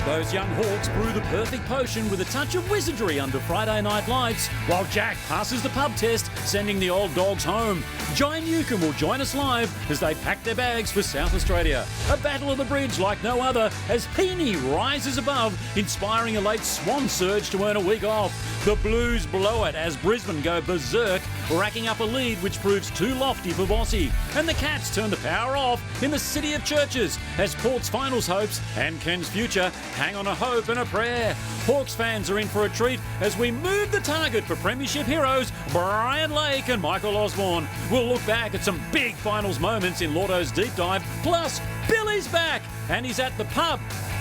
Those young Hawks brew the perfect potion with a touch of wizardry under Friday Night Lights, while Jack passes the pub test, sending the old dogs home. Jai Newcombe will join us live as they pack their bags for South Australia. A battle of the bridge like no other as Heaney rises above, inspiring a late swan surge to earn a week off. The Blues blow it as Brisbane go berserk, racking up a lead which proves too lofty for Bossy. And the Cats turn the power off in the City of Churches as Port's finals hopes and Ken's future hang on a hope and a prayer. Hawks fans are in for a treat as we move the target for premiership heroes Brian Lake and Michael Osborne. We'll look back at some big finals moments in Lordo's deep dive. Plus, Billy's back and he's at the pub.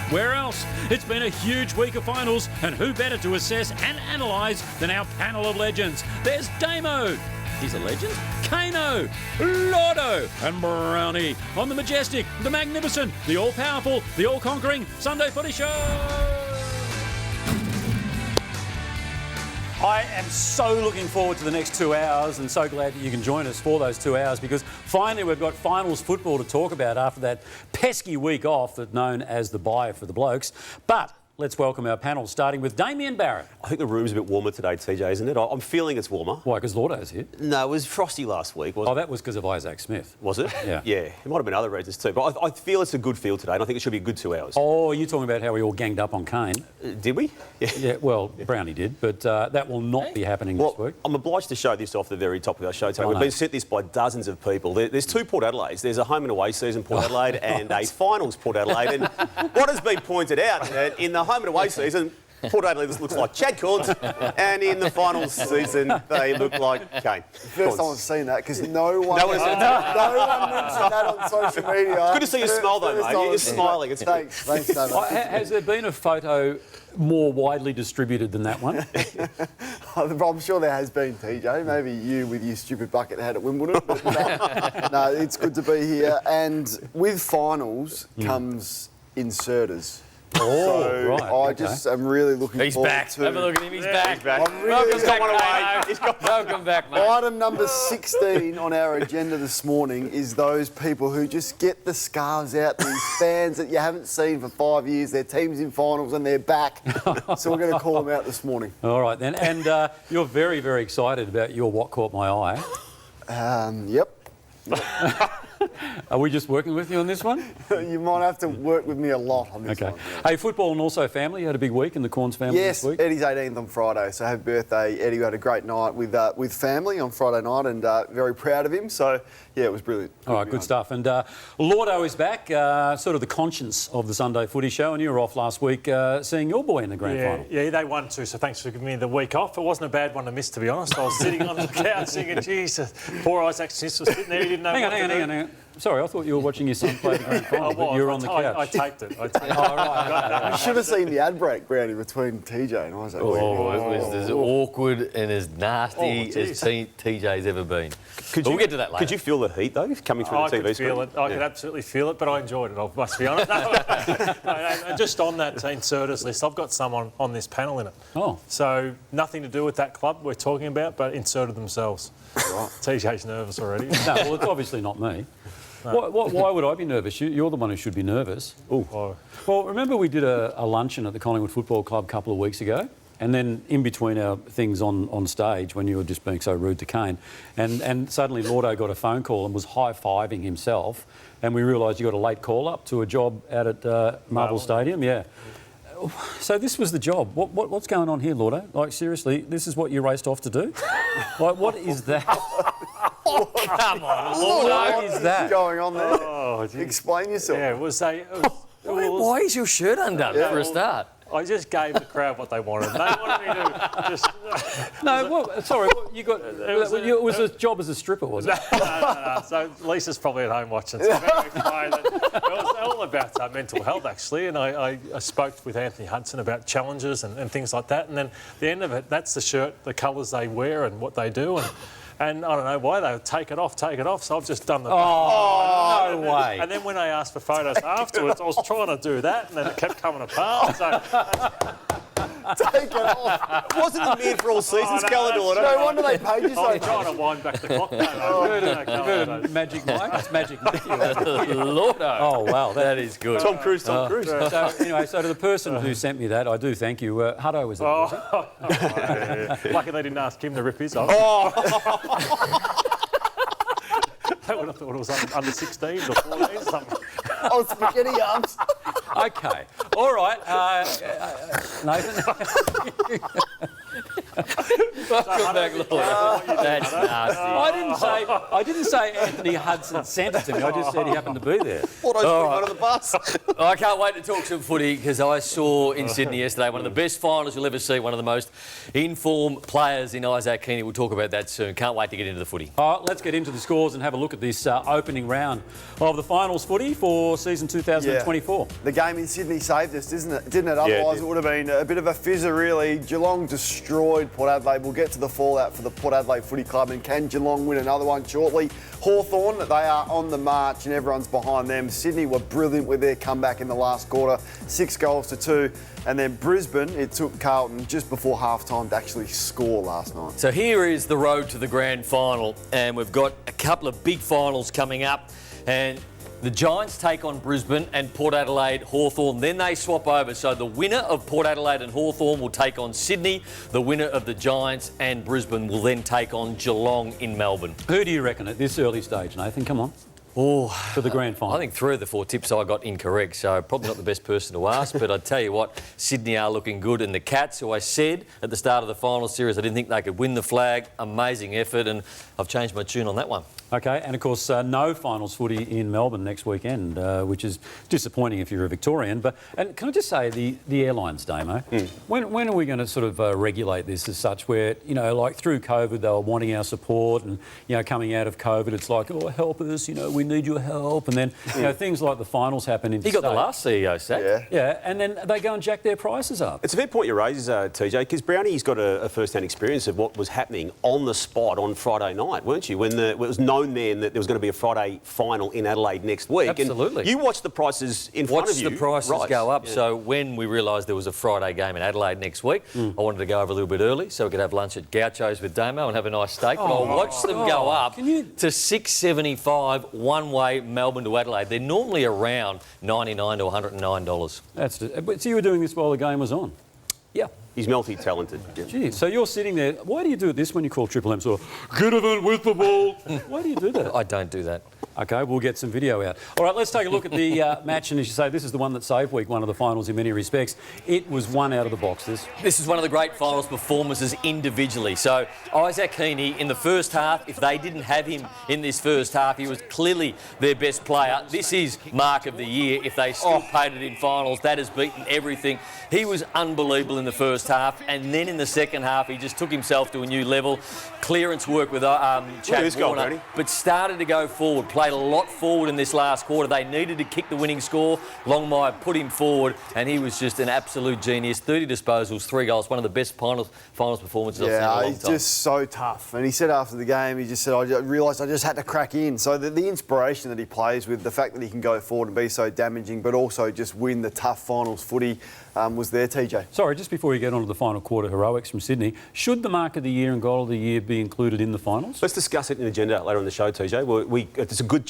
Where else? It's been a huge week of finals, and who better to assess and analyse than our panel of legends? There's Damo. He's a legend. Kano, Lordo and Brownie on the majestic, the magnificent, the all-powerful, the all-conquering Sunday Footy Show. I am so looking forward to the next 2 hours and so glad that you can join us for those 2 hours because finally we've got finals football to talk about after that pesky week off that's known as the bye for the blokes. But let's welcome our panel, starting with Damien Barrett. I think the room's a bit warmer today, TJ, isn't it? I'm feeling it's warmer. Why, because Lordo's here? No, it was frosty last week, wasn't it? Oh, that was because of Isaac Smith. Was it? Yeah. Yeah, it might have been other reasons too. But I feel it's a good field today and I think it should be a good 2 hours. Oh, you're talking about how we all ganged up on Kane. Did we? Yeah, well, Brownie did, but that will not be happening this week. I'm obliged to show this off the very top of our show today. We've been sent this by dozens of people. There's two Port Adelaides. There's a home and away season Port Adelaide and a finals Port Adelaide. And what has been pointed out, in the home and away season, Port Adelaide looks like Chad Corns, and in the finals season, they look like Kane. First time I've seen that, because no one mentioned that on social media. It's good to see you smile, though, mate. You're smiling. It's Thanks so much. Has there been a photo more widely distributed than that one? I'm sure there has been, TJ. Maybe you with your stupid bucket hat at Wimbledon. But no, it's good to be here. And with finals comes inserters. Oh, so right. I am really looking forward to... Have a look at him, he's back. I'm really Welcome back, mate. Item number 16 on our agenda this morning is those people who just get the scarves out, these fans that you haven't seen for 5 years, their team's in finals and they're back. So we're going to call them out this morning. All right, then. And you're very, very excited about your What Caught My Eye. Yep. Are we just working with you on this one? You might have to work with me a lot on this one. Yeah. Hey, football and also family. You had a big week in the Corns family this week? Yes, Eddie's 18th on Friday, so happy birthday, Eddie. We had a great night with family on Friday night and very proud of him. So, yeah, it was brilliant. All right, good stuff. And Lordo is back, sort of the conscience of the Sunday Footy Show, and you were off last week seeing your boy in the grand final. Yeah, they won too, so thanks for giving me the week off. It wasn't a bad one to miss, to be honest. I was sitting on the couch thinking, Jesus, poor Isaac Smith was sitting there, he didn't know Hang on. Sorry, I thought you were watching your son play the grand final, but you were on the couch. I taped it. You should have seen the ad break, Brownie, between TJ and Isaac. It was as awkward and as nasty as TJ's ever been. We'll get to that later. Could you feel the heat, though, coming through the TV screen? I could absolutely feel it, but I enjoyed it, I must be honest. Just on that inserters list, I've got someone on this panel in it. Oh. So nothing to do with that club we're talking about, but inserted themselves. Right. TJ's nervous already. No, well, it's obviously not me. No. Why would I be nervous? You're the one who should be nervous. Ooh. Well, remember we did a luncheon at the Collingwood Football Club a couple of weeks ago? And then in between our things on stage, when you were just being so rude to Kane, and suddenly Lordo got a phone call and was high-fiving himself, and we realised you got a late call-up to a job out at Marvel Stadium. Yeah. So this was the job. What's going on here, Lordo? Like, seriously, this is what you raced off to do? Like, what is that? Come on, What Lordo. is that? Going on there? Explain yourself. Yeah, it was Why is your shirt undone for a start? I just gave the crowd what they wanted. They wanted me to just... You got... It was a job as a stripper, was it? No. So Lisa's probably at home watching. So it was all about mental health, actually. And I spoke with Anthony Hudson about challenges and things like that. And then at the end of it, that's the shirt, the colours they wear and what they do. And I don't know why they would take it off. So I've just done the... Oh, no way. And then when they asked for photos afterwards, I was trying to do that, and then it kept coming apart. So Take it off. Wasn't the mid for all seasons calendar. No wonder they paid you so I'm much. trying to wind back the clock. Magic Mike? It's Magic Matthew. Lordo. Oh, wow. That is good. Tom Cruise. So, anyway, so to the person who sent me that, I do thank you. Hutto was it? Lucky they didn't ask him to rip his off. I would have thought it was under 16s or 14s, something. Oh, spaghetti arms. Okay. All right. Nathan? Welcome back, Lordo. That's nasty. I didn't say Anthony Hudson sent it to me. I just said he happened to be there. What under the bus? I can't wait to talk some footy because I saw in Sydney yesterday one of the best finals you'll ever see, one of the most informed players in Isaac Keaney. We'll talk about that soon. Can't wait to get into the footy. All right, let's get into the scores and have a look at this opening round of the finals footy for season 2024. The game in Sydney saved us, didn't it? Otherwise, it would have been a bit of a fizzer, really. Geelong destroyed Port Adelaide. We'll get to the fallout for the Port Adelaide Footy Club, and can Geelong win another one shortly? Hawthorn, they are on the march and everyone's behind them. Sydney were brilliant with their comeback in the last quarter, 6 goals to 2. And then Brisbane, it took Carlton just before half-time to actually score last night. So here is the road to the grand final, and we've got a couple of big finals coming up, and the Giants take on Brisbane and Port Adelaide Hawthorn. Then they swap over. So the winner of Port Adelaide and Hawthorn will take on Sydney. The winner of the Giants and Brisbane will then take on Geelong in Melbourne. Who do you reckon at this early stage, Nathan? Come on. Oh, For the grand final. I think 3 of the 4 tips I got incorrect, so probably not the best person to ask, but I tell you what, Sydney are looking good, and the Cats, who I said at the start of the final series I didn't think they could win the flag, amazing effort, and I've changed my tune on that one. Okay, and of course, no finals footy in Melbourne next weekend, which is disappointing if you're a Victorian. And can I just say, the airlines, Damo, when are we going to sort of regulate this as such where, you know, like through COVID, they were wanting our support, and, you know, coming out of COVID, it's like, oh, help us, you know, we need your help. And then, you know, things like the finals happen in He got the last CEO sacked. Yeah, and then they go and jack their prices up. It's a fair point you raise, TJ, because Brownie's got a first-hand experience of what was happening on the spot on Friday night, weren't you? When it was known then that there was going to be a Friday final in Adelaide next week. Absolutely. And you watched the prices in front of you. Watched the prices rise. go up. Yeah. So when we realised there was a Friday game in Adelaide next week, I wanted to go over a little bit early so we could have lunch at Gaucho's with Damo and have a nice steak. But I watched them go up to $6.75 one-way Melbourne to Adelaide. They're normally around $99 to $109. So you were doing this while the game was on? Yeah. He's multi-talented. Gee, so you're sitting there. Why do you do this when you call Triple M? So, get it with the ball. Why do you do that? I don't do that. Okay, we'll get some video out. All right, let's take a look at the match. And as you say, this is the one that saved week one of the finals in many respects. It was one out of the box. This is one of the great finals performances individually. So Isaac Keaney in the first half, if they didn't have him in this first half, he was clearly their best player. This is mark of the year. If they still paid it in finals, that has beaten everything. He was unbelievable in the first half, and then in the second half, he just took himself to a new level. Clearance work with Chad Warner, but started to go forward, played a lot forward in this last quarter. They needed to kick the winning score. Longmire put him forward, and he was just an absolute genius. 30 disposals, 3 goals, one of the best finals performances I've seen in a long time. He's just so tough. And he said after the game, he just said, I realised I just had to crack in. So the inspiration that he plays with, the fact that he can go forward and be so damaging, but also just win the tough finals footy was there, TJ. Sorry, just before you get on to the final quarter heroics from Sydney, should the mark of the year and goal of the year be included in the finals? Let's discuss it in the agenda later on the show, TJ. It's a good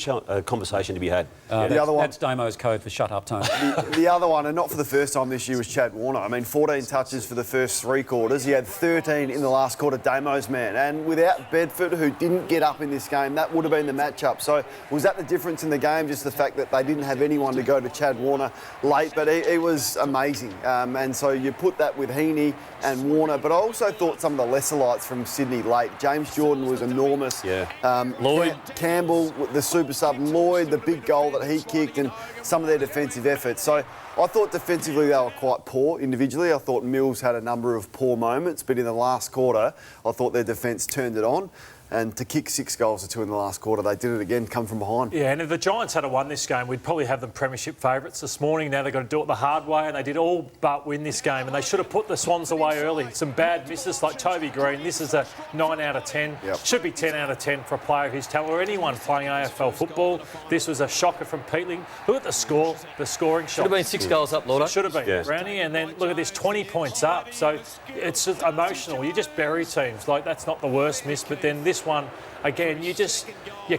conversation to be had. The other one, that's Damo's code for shut up, Tony. the other one, and not for the first time this year, was Chad Warner. I mean, 14 touches for the first 3 quarters. He had 13 in the last quarter, Damo's man. And without Bedford, who didn't get up in this game, that would have been the matchup. So was that the difference in the game, just the fact that they didn't have anyone to go to Chad Warner late? But he was amazing. And so you put that with Heaney and Warner. But I also thought some of the lesser lights from Sydney late. James Jordan was enormous. Lloyd. Campbell, the super sub. Lloyd, the big goal that he kicked, and some of their defensive efforts. So I thought defensively they were quite poor individually. I thought Mills had a number of poor moments, but in the last quarter, I thought their defence turned it on. And to kick 6 goals to 2 in the last quarter, they did it again, come from behind. Yeah, and if the Giants had won this game, we'd probably have them premiership favourites this morning. Now they've got to do it the hard way, and they did all but win this game. And they should have put the Swans away early. Some bad misses like Toby Green. This is a 9 out of 10. Yep. Should be 10 out of 10 for a player of his talent or anyone playing AFL football. This was a shocker from Peatling. Look at the score, the scoring shot. Should have been 6 goals up, Lordo. Should have been, Yeah. Brownie. And then look at this, 20 points up. So it's just emotional. You just bury teams. Like, that's not the worst miss. But then this one, again, you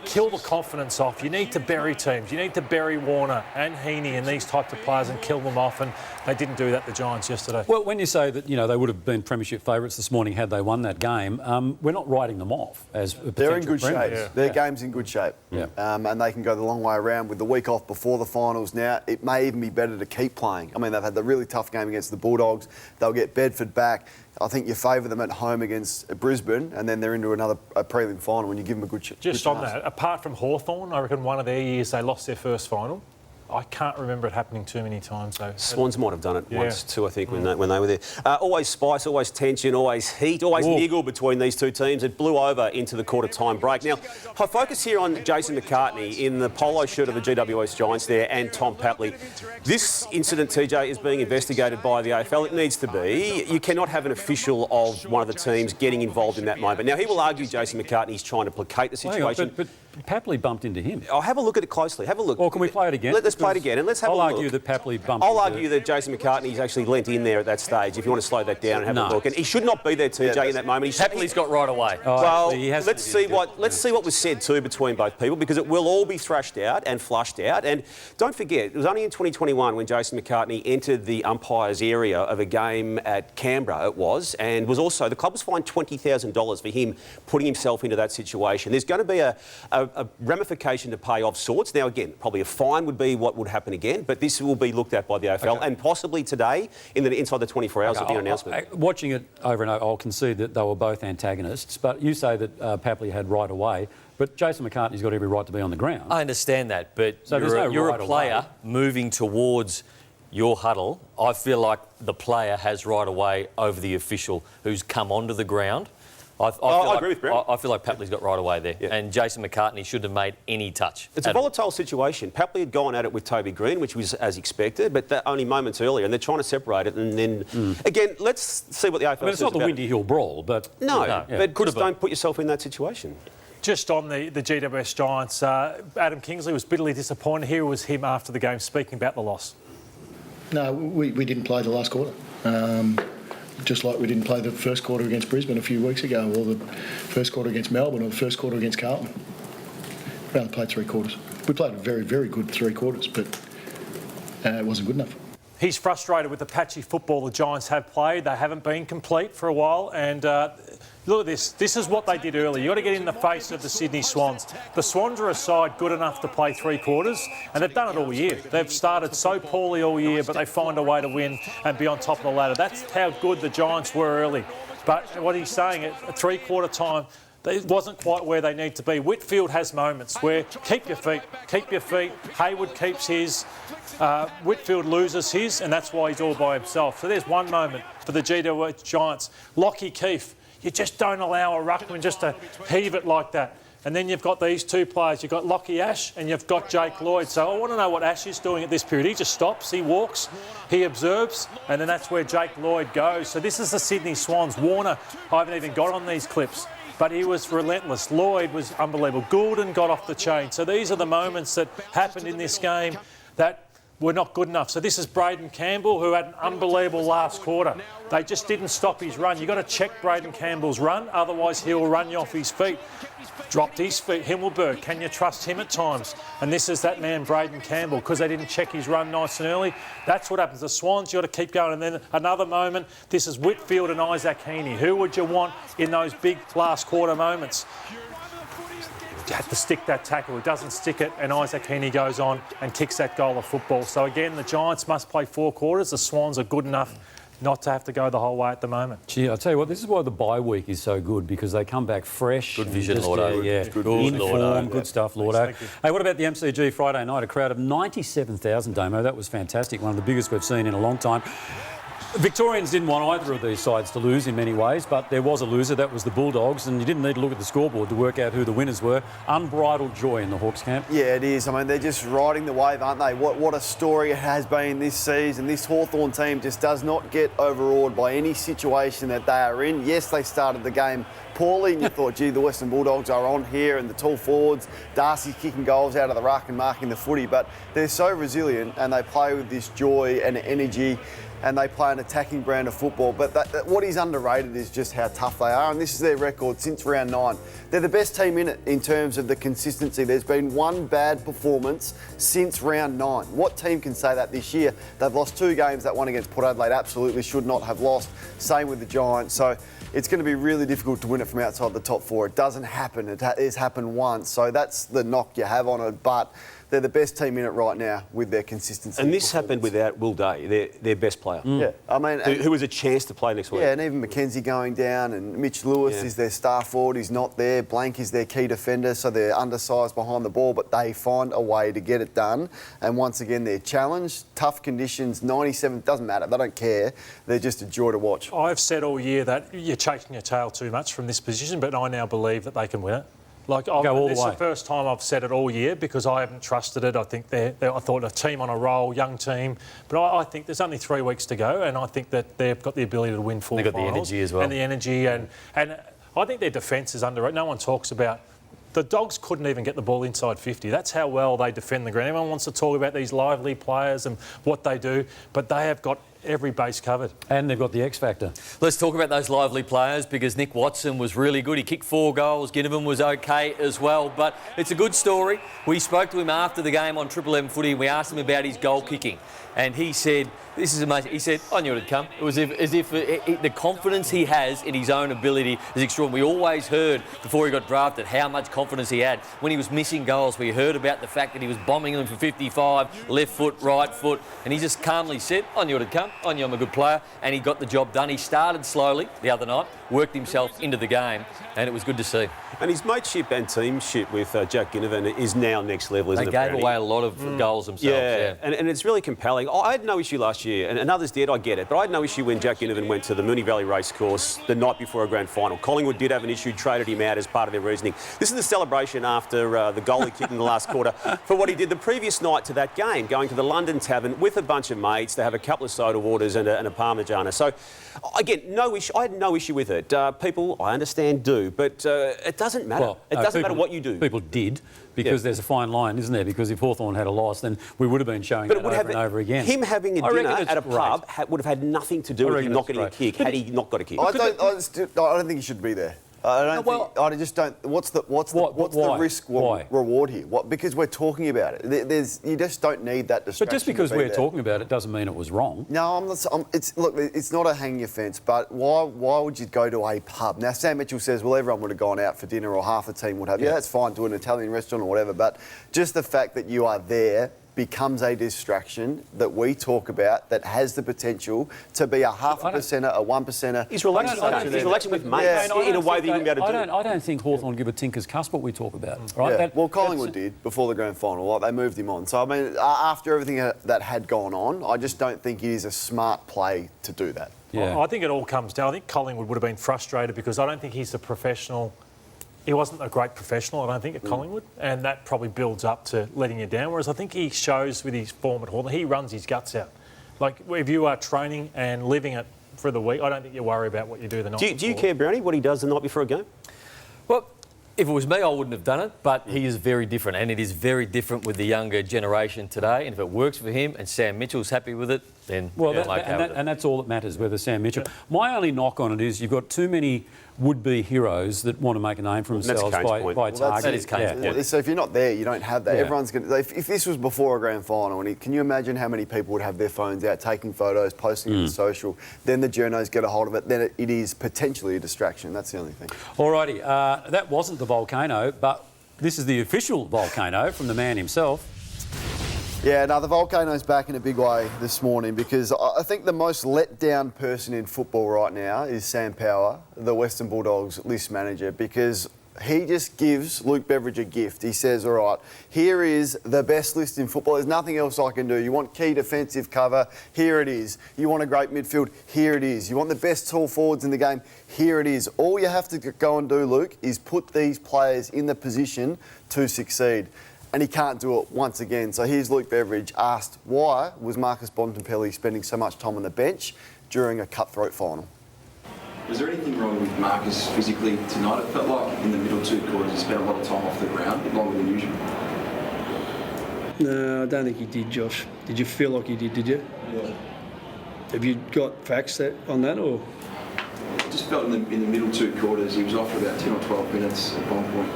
kill the confidence off. You need to bury teams. You need to bury Warner and Heaney and these types of players and kill them off. And they didn't do that, the Giants, yesterday. Well, when you say that, they would have been premiership favourites this morning had they won that game, we're not writing them off as a They're in good potential shape. premiers. Their game's in good shape. Yeah. And they can go the long way around with the week off before the finals now. It may even be better to keep playing. I mean, they've had the really tough game against the Bulldogs. They'll get Bedford back. I think you favour them at home against Brisbane, and then they're into a prelim final when you give them a good chance. Just on that, apart from Hawthorn, I reckon one of their years they lost their first final. I can't remember it happening too many times, though. Swans might have done it once too, I think, when they were there. Always spice, always tension, always heat, always niggle between these two teams. It blew over into the quarter-time break. Now, I focus here on Jason McCartney in the polo shirt of the GWS Giants there and Tom Papley. This incident, TJ, is being investigated by the AFL. It needs to be. You cannot have an official of one of the teams getting involved in that moment. Now, he will argue Jason McCartney is trying to placate the situation. But Papley bumped into him. I'll have a look at it closely. Have a look. Or can we play it again? Let's play it again and let's have a look. I'll argue that Papley bumped I'll into... argue that Jason McCartney's actually leant in there at that stage, if you want to slow that down and have a look. And he should not be there, TJ, in that moment. Papley's got right away. Well, let's see what was said too between both people, because it will all be thrashed out and flushed out. And don't forget, it was only in 2021 when Jason McCartney entered the umpire's area of a game at Canberra, it was, and was also, the club was fined $20,000 for him putting himself into that situation. There's going to be a ramification to pay of sorts. Now, again, probably a fine would be what would happen again, but this will be looked at by the AFL and possibly today, inside the 24 hours, there'll be an announcement. Watching it over and over, I'll concede that they were both antagonists, but you say that Papley had right away, but Jason McCartney's got every right to be on the ground. I understand that, but So you're a player moving towards your huddle. I feel like the player has right away over the official who's come onto the ground. I agree with Brent. I feel like Papley's got right away there. Yeah. And Jason McCartney shouldn't have made any touch. It's a volatile situation. Papley had gone at it with Toby Green, which was as expected, but that only moments earlier, and they're trying to separate it. And then, again, let's see what the AFL says. It's not the Windy Hill brawl, but... No, but just don't put yourself in that situation. Just on the GWS Giants, Adam Kingsley was bitterly disappointed. Here was him after the game speaking about the loss. No, we didn't play the last quarter. Just like we didn't play the first quarter against Brisbane a few weeks ago, or the first quarter against Melbourne, or the first quarter against Carlton. We only played 3 quarters. We played a very, very good 3 quarters, but it wasn't good enough. He's frustrated with the patchy football the Giants have played. They haven't been complete for a while, and look at this. This is what they did earlier. You've got to get in the face of the Sydney Swans. The Swans are a side good enough to play 3 quarters, and they've done it all year. They've started so poorly all year, but they find a way to win and be on top of the ladder. That's how good the Giants were early. But what he's saying, at 3-quarter time, it wasn't quite where they need to be. Whitfield has moments where keep your feet. Hayward keeps his. Whitfield loses his, and that's why he's all by himself. So there's one moment for the GWS Giants. Lockie Keefe, you just don't allow a ruckman just to heave it like that. And then you've got these 2 players. You've got Lockie Ash and you've got Jake Lloyd. So I want to know what Ash is doing at this period. He just stops, he walks, he observes, and then that's where Jake Lloyd goes. So this is the Sydney Swans. Warner, I haven't even got on these clips, but he was relentless. Lloyd was unbelievable. Goulden got off the chain. So these are the moments that happened in this game that were not good enough. So this is Braden Campbell, who had an unbelievable last quarter. They just didn't stop his run. You've got to check Braden Campbell's run, otherwise he'll run you off his feet. Dropped his feet. Himmelberg, can you trust him at times? And this is that man, Braden Campbell, because they didn't check his run nice and early. That's what happens. The Swans, you've got to keep going. And then another moment, this is Whitfield and Isaac Heaney. Who would you want in those big last quarter moments? Had to stick that tackle. He doesn't stick it, and Isaac Heaney goes on and kicks that goal of football. So again, the Giants must play 4 quarters. The Swans are good enough not to have to go the whole way at the moment. Gee, I'll tell you what, this is why the bye week is so good, because they come back fresh. Good vision, Lordo. Good form, good stuff, Lordo. Hey, what about the MCG Friday night? A crowd of 97,000, Damo. That was fantastic. One of the biggest we've seen in a long time. Victorians didn't want either of these sides to lose in many ways, but there was a loser, that was the Bulldogs, and you didn't need to look at the scoreboard to work out who the winners were. Unbridled joy in the Hawks camp. Yeah, it is. I mean, they're just riding the wave, aren't they? What a story it has been this season. This Hawthorn team just does not get overawed by any situation that they are in. Yes, they started the game poorly, and you thought, gee, the Western Bulldogs are on here, and the tall forwards, Darcy's kicking goals out of the ruck and marking the footy, but they're so resilient, and they play with this joy and energy, and they play an attacking brand of football. But what is underrated is just how tough they are, and this is their record since round 9. They're the best team in it in terms of the consistency. There's been one bad performance since round 9. What team can say that this year? They've lost 2 games. That one against Port Adelaide absolutely should not have lost. Same with the Giants. So it's going to be really difficult to win it from outside the top 4. It doesn't happen. It has happened once. So that's the knock you have on it. But they're the best team in it right now with their consistency. And this happened without Will Day, their best player. Yeah, I mean, who was a chance to play next week. Yeah, and even Mackenzie going down, and Mitch Lewis is their star forward. He's not there. Blank is their key defender, so they're undersized behind the ball, but they find a way to get it done. And once again, they're challenged, tough conditions, 97, doesn't matter. They don't care. They're just a joy to watch. I've said all year that you're chasing your tail too much from this position, but I now believe that they can win it. Like, this is the first time I've said it all year because I haven't trusted it. I think I thought a team on a roll, young team, but I think there's only 3 weeks to go, and I think that they've got the ability to win 4 finals. They've got the energy as well. And the energy, and I think their defence is underrated. No one talks about. The Dogs couldn't even get the ball inside 50. That's how well they defend the ground. Everyone wants to talk about these lively players and what they do, but they have got every base covered. And they've got the X factor. Let's talk about those lively players because Nick Watson was really good. He kicked 4 goals. Ginnivan was okay as well. But it's a good story. We spoke to him after the game on Triple M Footy and we asked him about his goal kicking. And he said, this is amazing. He said, I knew it'd come. It was as if the confidence he has in his own ability is extraordinary. We always heard before he got drafted how much confidence he had. When he was missing goals, we heard about the fact that he was bombing them for 55, left foot, right foot. And he just calmly said, I knew it'd come. I knew I'm a good player. And he got the job done. He started slowly the other night, worked himself into the game, and it was good to see. And his mateship and teamship with Jack Ginnivan is now next level, isn't it? They gave away a lot of goals themselves. Yeah. And it's really compelling. I had no issue last year, and others did, I get it, but I had no issue when Jack Ginnivan went to the Moonee Valley Racecourse the night before a grand final. Collingwood did have an issue, traded him out as part of their reasoning. This is the celebration after the goal he kicked in the last quarter for what he did the previous night to that game, going to the London Tavern with a bunch of mates. They have a couple of soda waters and a Parmigiana. So, again, no issue. I had no issue with it. People, I understand, do, but it doesn't matter. Well, it doesn't matter what you do. People did, because there's a fine line, isn't there? Because if Hawthorn had a loss, then we would have been showing it over and over again. Him having a dinner at a pub would have had nothing to do with him not getting a kick had he not got a kick. I don't think he should be there. I just don't. What's the risk reward here? Because we're talking about it. You just don't need that distraction. But just because we're talking about it doesn't mean it was wrong. No, I'm not. It's not a hang your fence. But why would you go to a pub? Now Sam Mitchell says, well, everyone would have gone out for dinner, or half the team would have. Yeah, that's fine to an Italian restaurant or whatever. But just the fact that you are there becomes a distraction that we talk about that has the potential to be a 0.5%, a 1%. He's relaxing with mates in a way that you can be able to do. I don't think Hawthorn give a tinker's cuss what we talk about. Right? Yeah. Well, Collingwood did before the grand final. Like, they moved him on. So, I mean, after everything that had gone on, I just don't think it is a smart play to do that. Yeah. I think it all comes down. I think Collingwood would have been frustrated because I don't think he's a professional. He wasn't a great professional, I don't think, at Collingwood, and that probably builds up to letting you down. Whereas I think he shows with his form at Hawthorn, he runs his guts out. Like, if you are training and living it for the week, I don't think you worry about what you do the night before. Do you care, Brownie, what he does the night before a game? Well, if it was me, I wouldn't have done it, but he is very different, and it is very different with the younger generation today. And if it works for him and Sam Mitchell's happy with it, then and that's all that matters, whether Sam Mitchell. Yeah. My only knock on it is you've got too many would-be heroes that want to make a name for themselves by targeting. That is Kane's point. So if you're not there, you don't have that. Yeah. Everyone's going to... If this was before a grand final, can you imagine how many people would have their phones out, taking photos, posting it to social, then the journos get a hold of it, then it is potentially a distraction. That's the only thing. Alrighty, that wasn't the volcano, but this is the official volcano from the man himself. Yeah, no, the volcano's back in a big way this morning because I think the most let down person in football right now is Sam Power, the Western Bulldogs list manager, because He just gives Luke Beveridge a gift. He says, all right, here is the best list in football. There's nothing else I can do. You want key defensive cover? Here it is. You want a great midfield? Here it is. You want the best tall forwards in the game? Here it is. All you have to go and do, Luke, is put these players in the position to succeed. And he can't do it once again. So here's Luke Beveridge asked why was Marcus Bontempelli spending so much time on the bench during a cutthroat final. Was there anything wrong with Marcus physically tonight? It felt like in the middle 2 quarters he spent a lot of time off the ground, longer than usual. No, I don't think he did, Josh. Did you feel like he did you? Yeah. Have you got facts on that, or...? It just felt in the middle 2 quarters he was off for about 10 or 12 minutes at one point.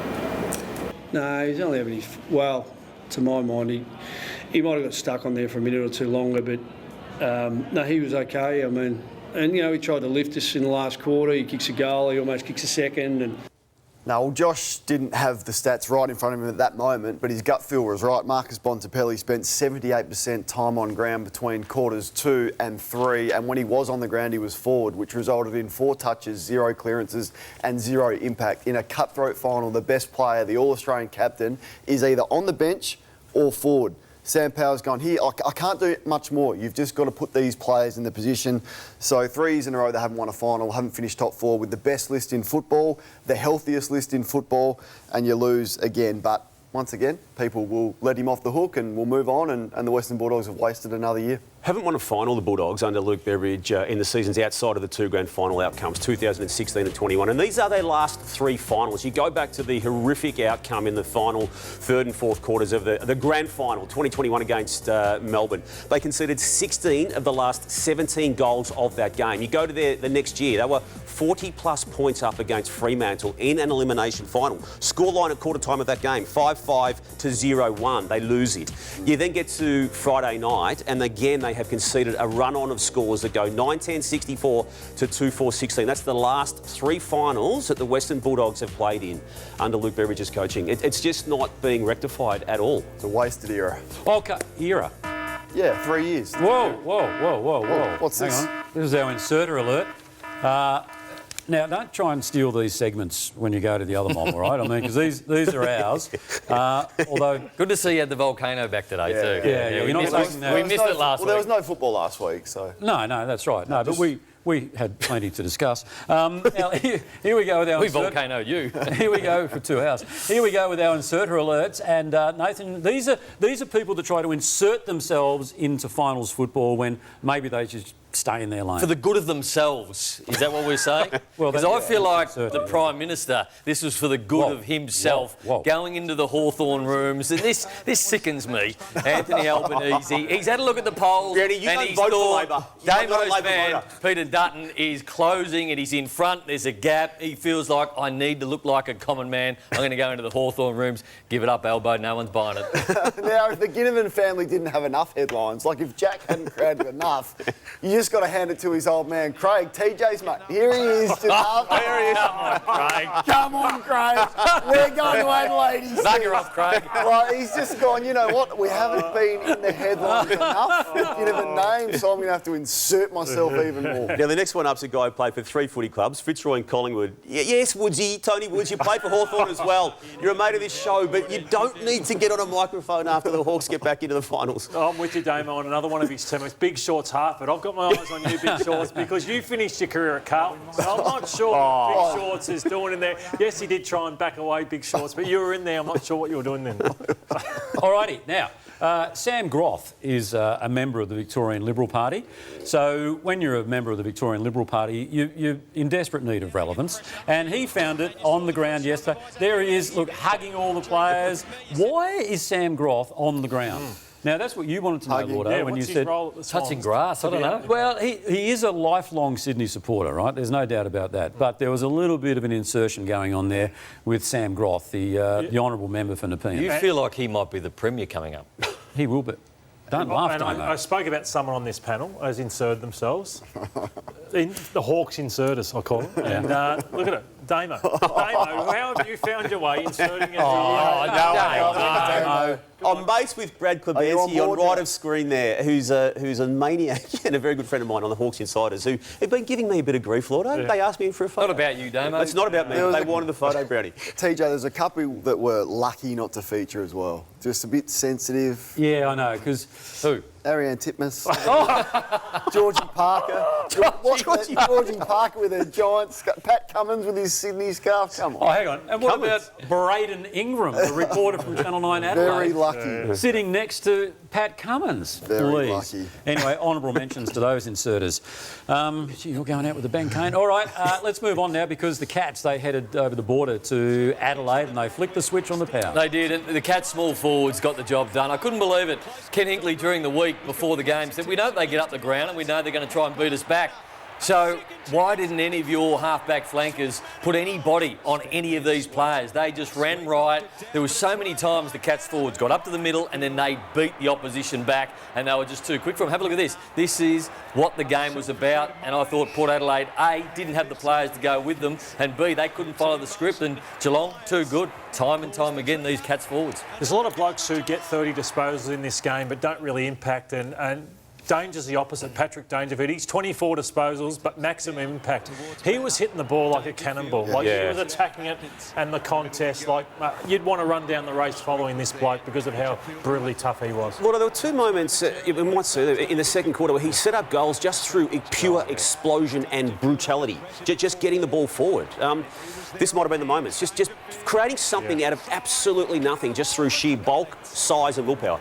No, he's only having well, to my mind, he might have got stuck on there for a minute or two longer, but no, he was okay. I mean, and he tried to lift us in the last quarter. He kicks a goal, he almost kicks a second. And No, well, Josh didn't have the stats right in front of him at that moment, but his gut feel was right. Marcus Bontempelli spent 78% time on ground between quarters 2 and 3, and when he was on the ground, he was forward, which resulted in 4 touches, 0 clearances, and 0 impact. In a cutthroat final, the best player, the All-Australian captain, is either on the bench or forward. Sam Power's gone, here, I can't do much more. You've just got to put these players in the position. So 3 years in a row they haven't won a final, haven't finished top 4 with the best list in football, the healthiest list in football, and you lose again. But once again, people will let him off the hook and we'll move on, and the Western Bulldogs have wasted another year. Haven't won a final, the Bulldogs, under Luke Beveridge in the seasons outside of the 2 grand final outcomes, 2016 and 21. And these are their last 3 finals. You go back to the horrific outcome in the final 3rd and 4th quarters of the grand final, 2021 against Melbourne. They conceded 16 of the last 17 goals of that game. You go to the next year, they were 40-plus points up against Fremantle in an elimination final. Scoreline at quarter time of that game, 5-5 to 0-1. They lose it. You then get to Friday night, and again, they have conceded a run-on of scores that go 9-10-64 to 2-4-16. That's the last 3 finals that the Western Bulldogs have played in under Luke Beveridge's coaching. It's just not being rectified at all. It's a wasted era. Okay, era. Yeah, 3 years. Whoa. What's this? Hang on. This is our inserter alert. Now, don't try and steal these segments when you go to the other mob, all right? I mean, because these are ours. Although... Good to see you had the volcano back today, too. Yeah, we missed it last week. There was no football last week, so... No, that's right. No, but we had plenty to discuss. Now, here we go with our... We volcanoed you. Here we go for 2 hours. Here we go with our inserter alerts. And, Nathan, these are people that try to insert themselves into finals football when maybe they just stay in their lane. For the good of themselves, is that what we're saying? Well, because I feel like the Prime Minister, this was for the good of himself, going into the Hawthorn rooms. And this sickens me. Anthony Albanese, he's had a look at the polls and he's thought Damo's man, Peter Dutton, is closing and he's in front. There's a gap. He feels like, I need to look like a common man. I'm going to go into the Hawthorn rooms. Give it up, Albo. No one's buying it. Now, if the Ginnivan family didn't have enough headlines, like if Jack hadn't created enough, you just got to hand it to his old man, Craig. TJ's mate. Here he is. Just Here he is. Come on, Craig. We're going to Adelaide. Bugger off, Craig. Well, he's just gone, you know what? We haven't been in the headlines enough with Ginnivan names, so I'm going to have to insert myself even more. Now, the next one up's a guy who played for 3 footy clubs, Fitzroy and Collingwood. Yes, Woodsy, Tony Woods, you played for Hawthorn as well. You're a mate of this show, but you don't need to get on a microphone after the Hawks get back into the finals. I'm with you, Damo, on another one of his teammates. Big Shorts half, but I've got my eyes on you, Big Shorts, because you finished your career at Carlton. So I'm not sure what Big Shorts is doing in there. Yes, he did try and back away Big Shorts, but you were in there. I'm not sure what you were doing then. Alrighty, now, Sam Groth is a member of the Victorian Liberal Party. So when you're a member of the Victorian Liberal Party, you're in desperate need of relevance. And he found it on the ground yesterday. There he is, look, hugging all the players. Why is Sam Groth on the ground? Now, that's what you wanted to know, Lordo, when you said touching grass. I don't know. Well, he is a lifelong Sydney supporter, right? There's no doubt about that. But there was a little bit of an insertion going on there with Sam Groth, the honourable member for Nepean. You feel like he might be the Premier coming up. He will be. Don't laugh, Damo. I spoke about someone on this panel as inserted themselves. The Hawks inserters, I call them. And look at it. Damo. How have you found your way inserting it? I'm based with Brad Klebanski on right of screen there, who's a maniac and a very good friend of mine on the Hawks Insiders, who have been giving me a bit of grief, Lordo. Yeah. They asked me in for a photo. Not about you, Damo. It's not about me. They wanted the photo, Brownie. TJ, there's a couple that were lucky not to feature as well. Just a bit sensitive. Yeah, I know, because... Who? Ariane Titmus. Georgie Parker. Georgie Parker with a giant scarf. Pat Cummins with his Sydney scarf. Come on. Oh, hang on. And what about Braden Ingram, the reporter from Channel 9 Adelaide? Very lucky. Sitting next to Pat Cummins. Very lucky. Anyway, honourable mentions to those inserters. You're going out with a bang, Kane. All right, let's move on now, because the Cats, they headed over the border to Adelaide and they flicked the switch on the power. They did, and the Cats small forwards got the job done. I couldn't believe it. Ken Hinkley during the week before the game said, we know they get up the ground and we know they're going to try and beat us back. So why didn't any of your half-back flankers put anybody on any of these players? They just ran riot. There were so many times the Cats forwards got up to the middle and then they beat the opposition back and they were just too quick for them. Have a look at this. This is what the game was about, and I thought Port Adelaide, A, didn't have the players to go with them, and B, they couldn't follow the script, and Geelong, too good. Time and time again, these Cats forwards. There's a lot of blokes who get 30 disposals in this game but don't really impact, and Danger's the opposite, Patrick Dangerfield. He's 24 disposals, but maximum impact. He was hitting the ball like a cannonball. He was attacking it, and the contest, you'd want to run down the race following this bloke because of how brutally tough he was. Well, there were two moments, we might see, in the second quarter where he set up goals just through pure explosion and brutality, just getting the ball forward. This might have been the moments, just creating something out of absolutely nothing, just through sheer bulk, size and willpower.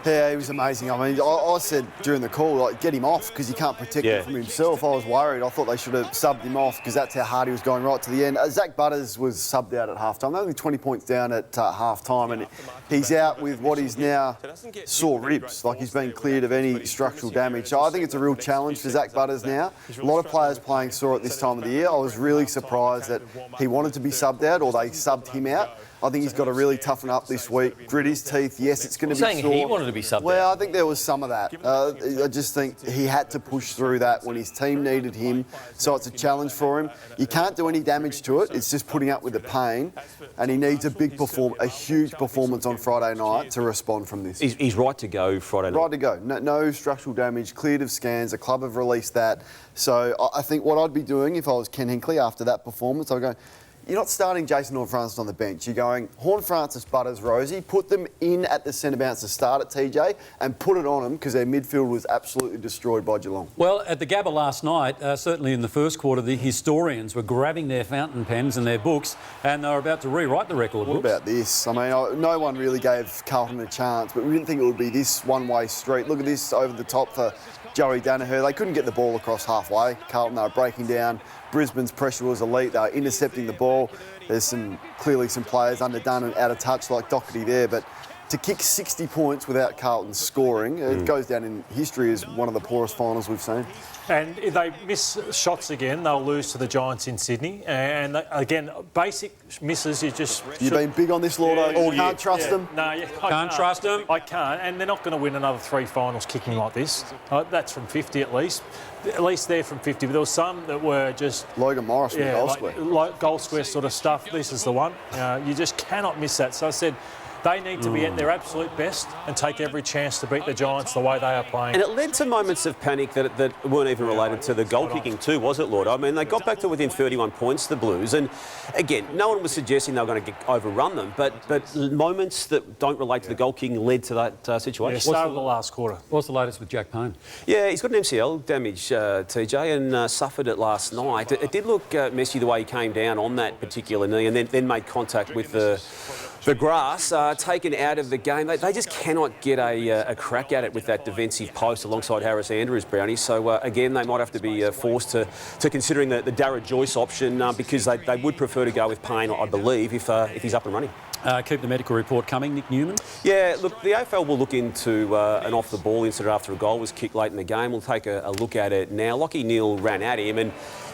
Yeah, he was amazing. I mean, I said during the call, get him off, because he can't protect him from himself. I was worried. I thought they should have subbed him off, because that's how hard he was going right to the end. Zach Butters was subbed out at half-time. They're only 20 points down at half-time, and he's out with what is now sore ribs. He's been cleared of any structural damage. So I think it's a real challenge for Zach Butters now. A lot of players playing sore at this time of the year. I was really surprised that he wanted to be subbed out, or they subbed him out. I think he's got to really toughen up this week, grit his teeth. Yes, it's going to be sore. Saying he wanted to be subbed out? Well, I think there was some of that. I just think he had to push through that when his team needed him, so it's a challenge for him. You can't do any damage to it. It's just putting up with the pain, and he needs a huge performance on Friday night to respond from this. He's right to go Friday night. Right to go. No structural damage, cleared of scans. The club have released that. So I think what I'd be doing if I was Ken Hinkley after that performance, I'd go, you're not starting Jason Horne-Francis on the bench. You're going Horne-Francis, Butters, Rosie, put them in at the centre bounce to start at TJ and put it on them, because their midfield was absolutely destroyed by Geelong. Well, at the Gabba last night, certainly in the first quarter, the historians were grabbing their fountain pens and their books, and they were about to rewrite the record books. What about this? I mean, no one really gave Carlton a chance, but we didn't think it would be this one-way street. Look at this over the top for Joey Danaher. They couldn't get the ball across halfway. Carlton, they were breaking down. Brisbane's pressure was elite. They were intercepting the ball. There's clearly some players underdone and out of touch like Doherty there, but to kick 60 points without Carlton scoring, it goes down in history as one of the poorest finals we've seen. And if they miss shots again, they'll lose to the Giants in Sydney. And again, basic misses, You've been big on this, Lordo. You can't trust them. No, I can't trust them. I can't, and they're not going to win another 3 finals kicking like this. That's from 50 at least. At least they're from 50, but there were some that were just... Logan Morris with goal square. Like goal square sort of stuff. This is the one. You just cannot miss that. So I said, they need to be at their absolute best and take every chance to beat the Giants the way they are playing. And it led to moments of panic that weren't even related to the goal kicking too, was it, Lord? I mean, they got back to within 31 points, the Blues, and again, no one was suggesting they were going to overrun them, but moments that don't relate to the goal kicking led to that situation. Yeah, started the last quarter. What's the latest with Jack Payne? Yeah, he's got an MCL damage, TJ, and suffered it last night. It did look messy the way he came down on that particular knee and then made contact with the grass, taken out of the game. They just cannot get a crack at it with that defensive post alongside Harris Andrews, Brownie. So, again, they might have to be forced to considering the Darragh Joyce option because they would prefer to go with Payne, I believe, if he's up and running. Keep the medical report coming, Nick Newman. Yeah, look, the AFL will look into an off-the-ball incident after a goal was kicked late in the game. We'll take a look at it now. Lachie Neale ran at him and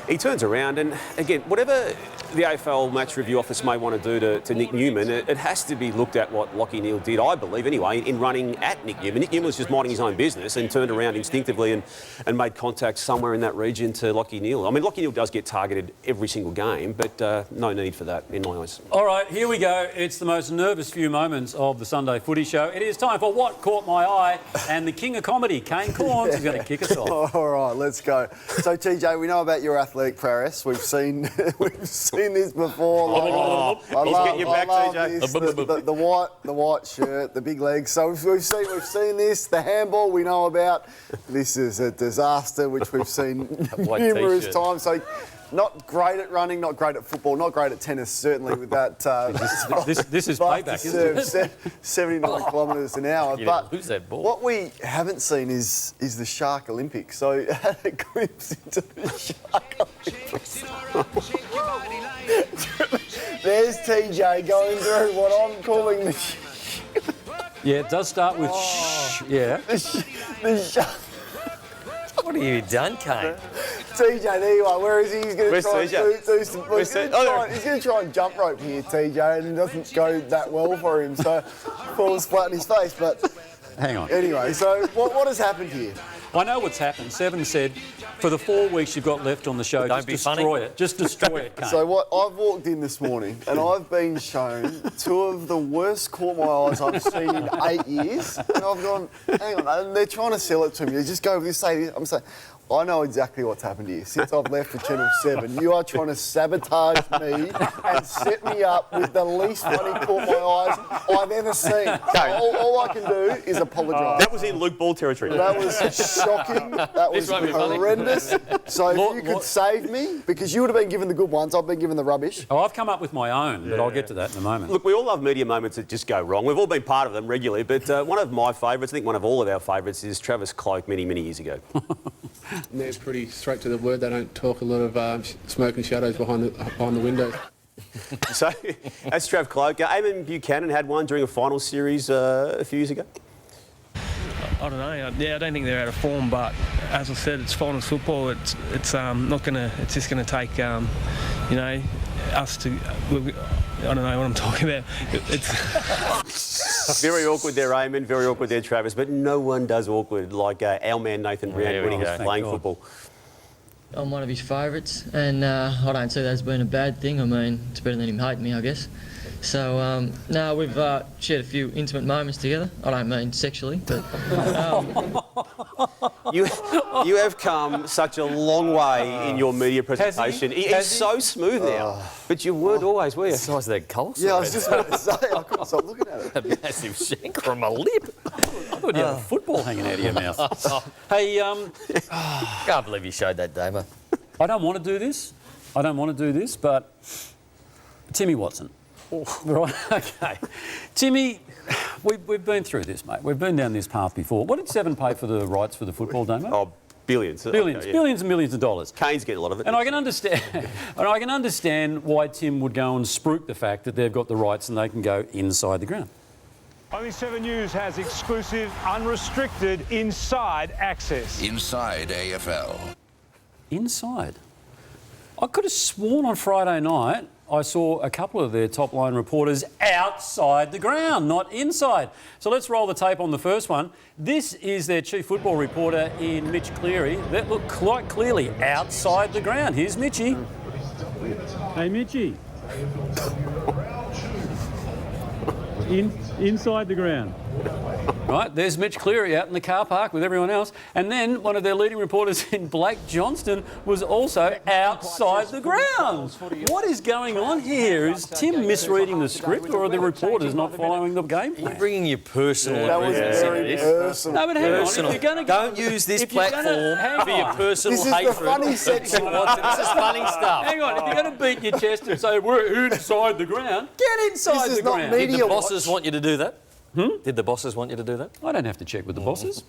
he turns around and, again, whatever the AFL Match Review Office may want to do to Nick Newman, it has to be looked at what Lachie Neale did, I believe, anyway, in running at Nick Newman. Nick Newman was just minding his own business and turned around instinctively and made contact somewhere in that region to Lachie Neale. I mean, Lachie Neale does get targeted every single game, but no need for that in my eyes. All right, here we go. It's the most nervous few moments of the Sunday Footy Show. It is time for What Caught My Eye, and the king of comedy, Kane Corns, is going to kick us off. All right, let's go. So, TJ, we know about your athletic prowess. We've seen this before. He's getting your back, TJ. This, the white shirt, the big legs. So we've seen this. The handball we know about. This is a disaster, which we've seen numerous times. So, not great at running, not great at football, not great at tennis, certainly with that. This is payback, isn't it? 79 kilometres an hour. You But lose that ball. what we haven't seen is the Shark Olympics. So, had a glimpse into the Shark Olympics. There's TJ going through what I'm calling the... Yeah, it does start with shh, yeah. the Shark... What have you done, Kane? TJ, there you are. Where is he? He's going to try and do some... Where's TJ? He's going to try and jump rope here, TJ, and it doesn't go that well for him, so falls flat in his face. But Hang on. anyway, so what has happened here? I know what's happened. Seven said, for the 4 weeks you've got left on the show, Don't just be destroy funny. it. Just destroy it, Kane. So I've walked in this morning and I've been shown two of the worst caught my eyes I've seen in 8 years, and I've gone, hang on, and they're trying to sell it to me. They just go with this, say this. I'm saying, I know exactly what's happened here. Since I've left for Channel 7, you are trying to sabotage me and set me up with the least funny caught my eyes I've ever seen. So all I can do is apologise. That was in Luke Ball territory. That was shocking. That was This won't be funny. horrendous. So if you could save me, because you would have been given the good ones, I've been given the rubbish. Oh, I've come up with my own, but I'll get to that in a moment. Look, we all love media moments that just go wrong. We've all been part of them regularly, but one of my favourites, I think one of all of our favourites, is Travis Cloke many, many years ago. They're pretty straight to the word. They don't talk a lot of smoke and shadows behind the windows. So, that's Trav Cloke. Eamon Buchanan had one during a final series a few years ago. I don't know. I don't think they're out of form, but as I said, it's finals football. It's not gonna. It's just gonna take us to. I don't know what I'm talking about. It's Very awkward there, Eamon. Very awkward there, Travis. But no one does awkward like our man Nathan Brown when he was playing football. I'm one of his favourites, and I don't see that as being a bad thing. I mean, it's better than him hating me, I guess. So, no, we've shared a few intimate moments together. I don't mean sexually, but... You have come such a long way in your media presentation. He's so smooth now, but you weren't always, were you? The size of that coleslaw. Yeah, I was just about to say, I couldn't stop looking at it. A massive shank from a lip. I thought you had a football hanging out of your mouth. Hey, Can't believe you showed that, Damo. I don't want to do this. But Timmy Watson. Right, okay. Timmy, we've been through this, mate. We've been down this path before. What did Seven pay for the rights for the football, Damo? Oh, billions. Billions, Okay, yeah. billions and millions of dollars. Canes get a lot of it. And I can understand why Tim would go and spruik the fact that they've got the rights and they can go inside the ground. Only 7 News has exclusive, unrestricted inside access. Inside AFL. Inside? I could have sworn on Friday night I saw a couple of their top-line reporters outside the ground, not inside. So let's roll the tape on the first one. This is their chief football reporter in Mitch Cleary. That looked quite clearly outside the ground. Here's Mitchy. Hey, Mitchy. Inside the ground. Right, there's Mitch Cleary out in the car park with everyone else. And then one of their leading reporters in Blake Johnston was also outside the ground. What is going on here? Is Tim misreading the script or are the reporters not following the game plan? You're bringing your personal That was reasons very into this. personal. No, but hang Personal. on. If you're gonna Don't use this if you're platform hang for your on. personal This is the hatred. funny of section. Tim Watson. This is funny stuff. Hang on, if you're going to beat your chest and say we're inside the ground, get inside This the is not ground. media. Did the bosses want you to do that? Did the bosses want you to do that? I don't have to check with the bosses.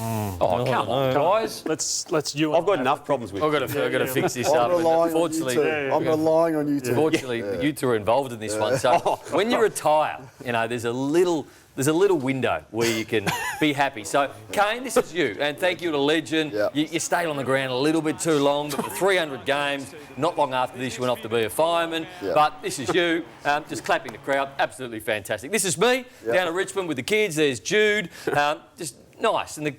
Oh, come on, guys. Let's you. I've got enough problems with I've got to fix this I'm up. relying on you Fortunately, two. I'm relying on you two. Fortunately, you two are involved in this one. So when you retire, there's a little there's a little window where you can be happy. So, Kane, this is you, and thank you to Legend. Yeah. You stayed on the ground a little bit too long, but for 300 games, not long after this, you went off to be a fireman. Yeah. But this is you, just clapping the crowd, absolutely fantastic. This is me down at Richmond with the kids. There's Jude, just nice, and the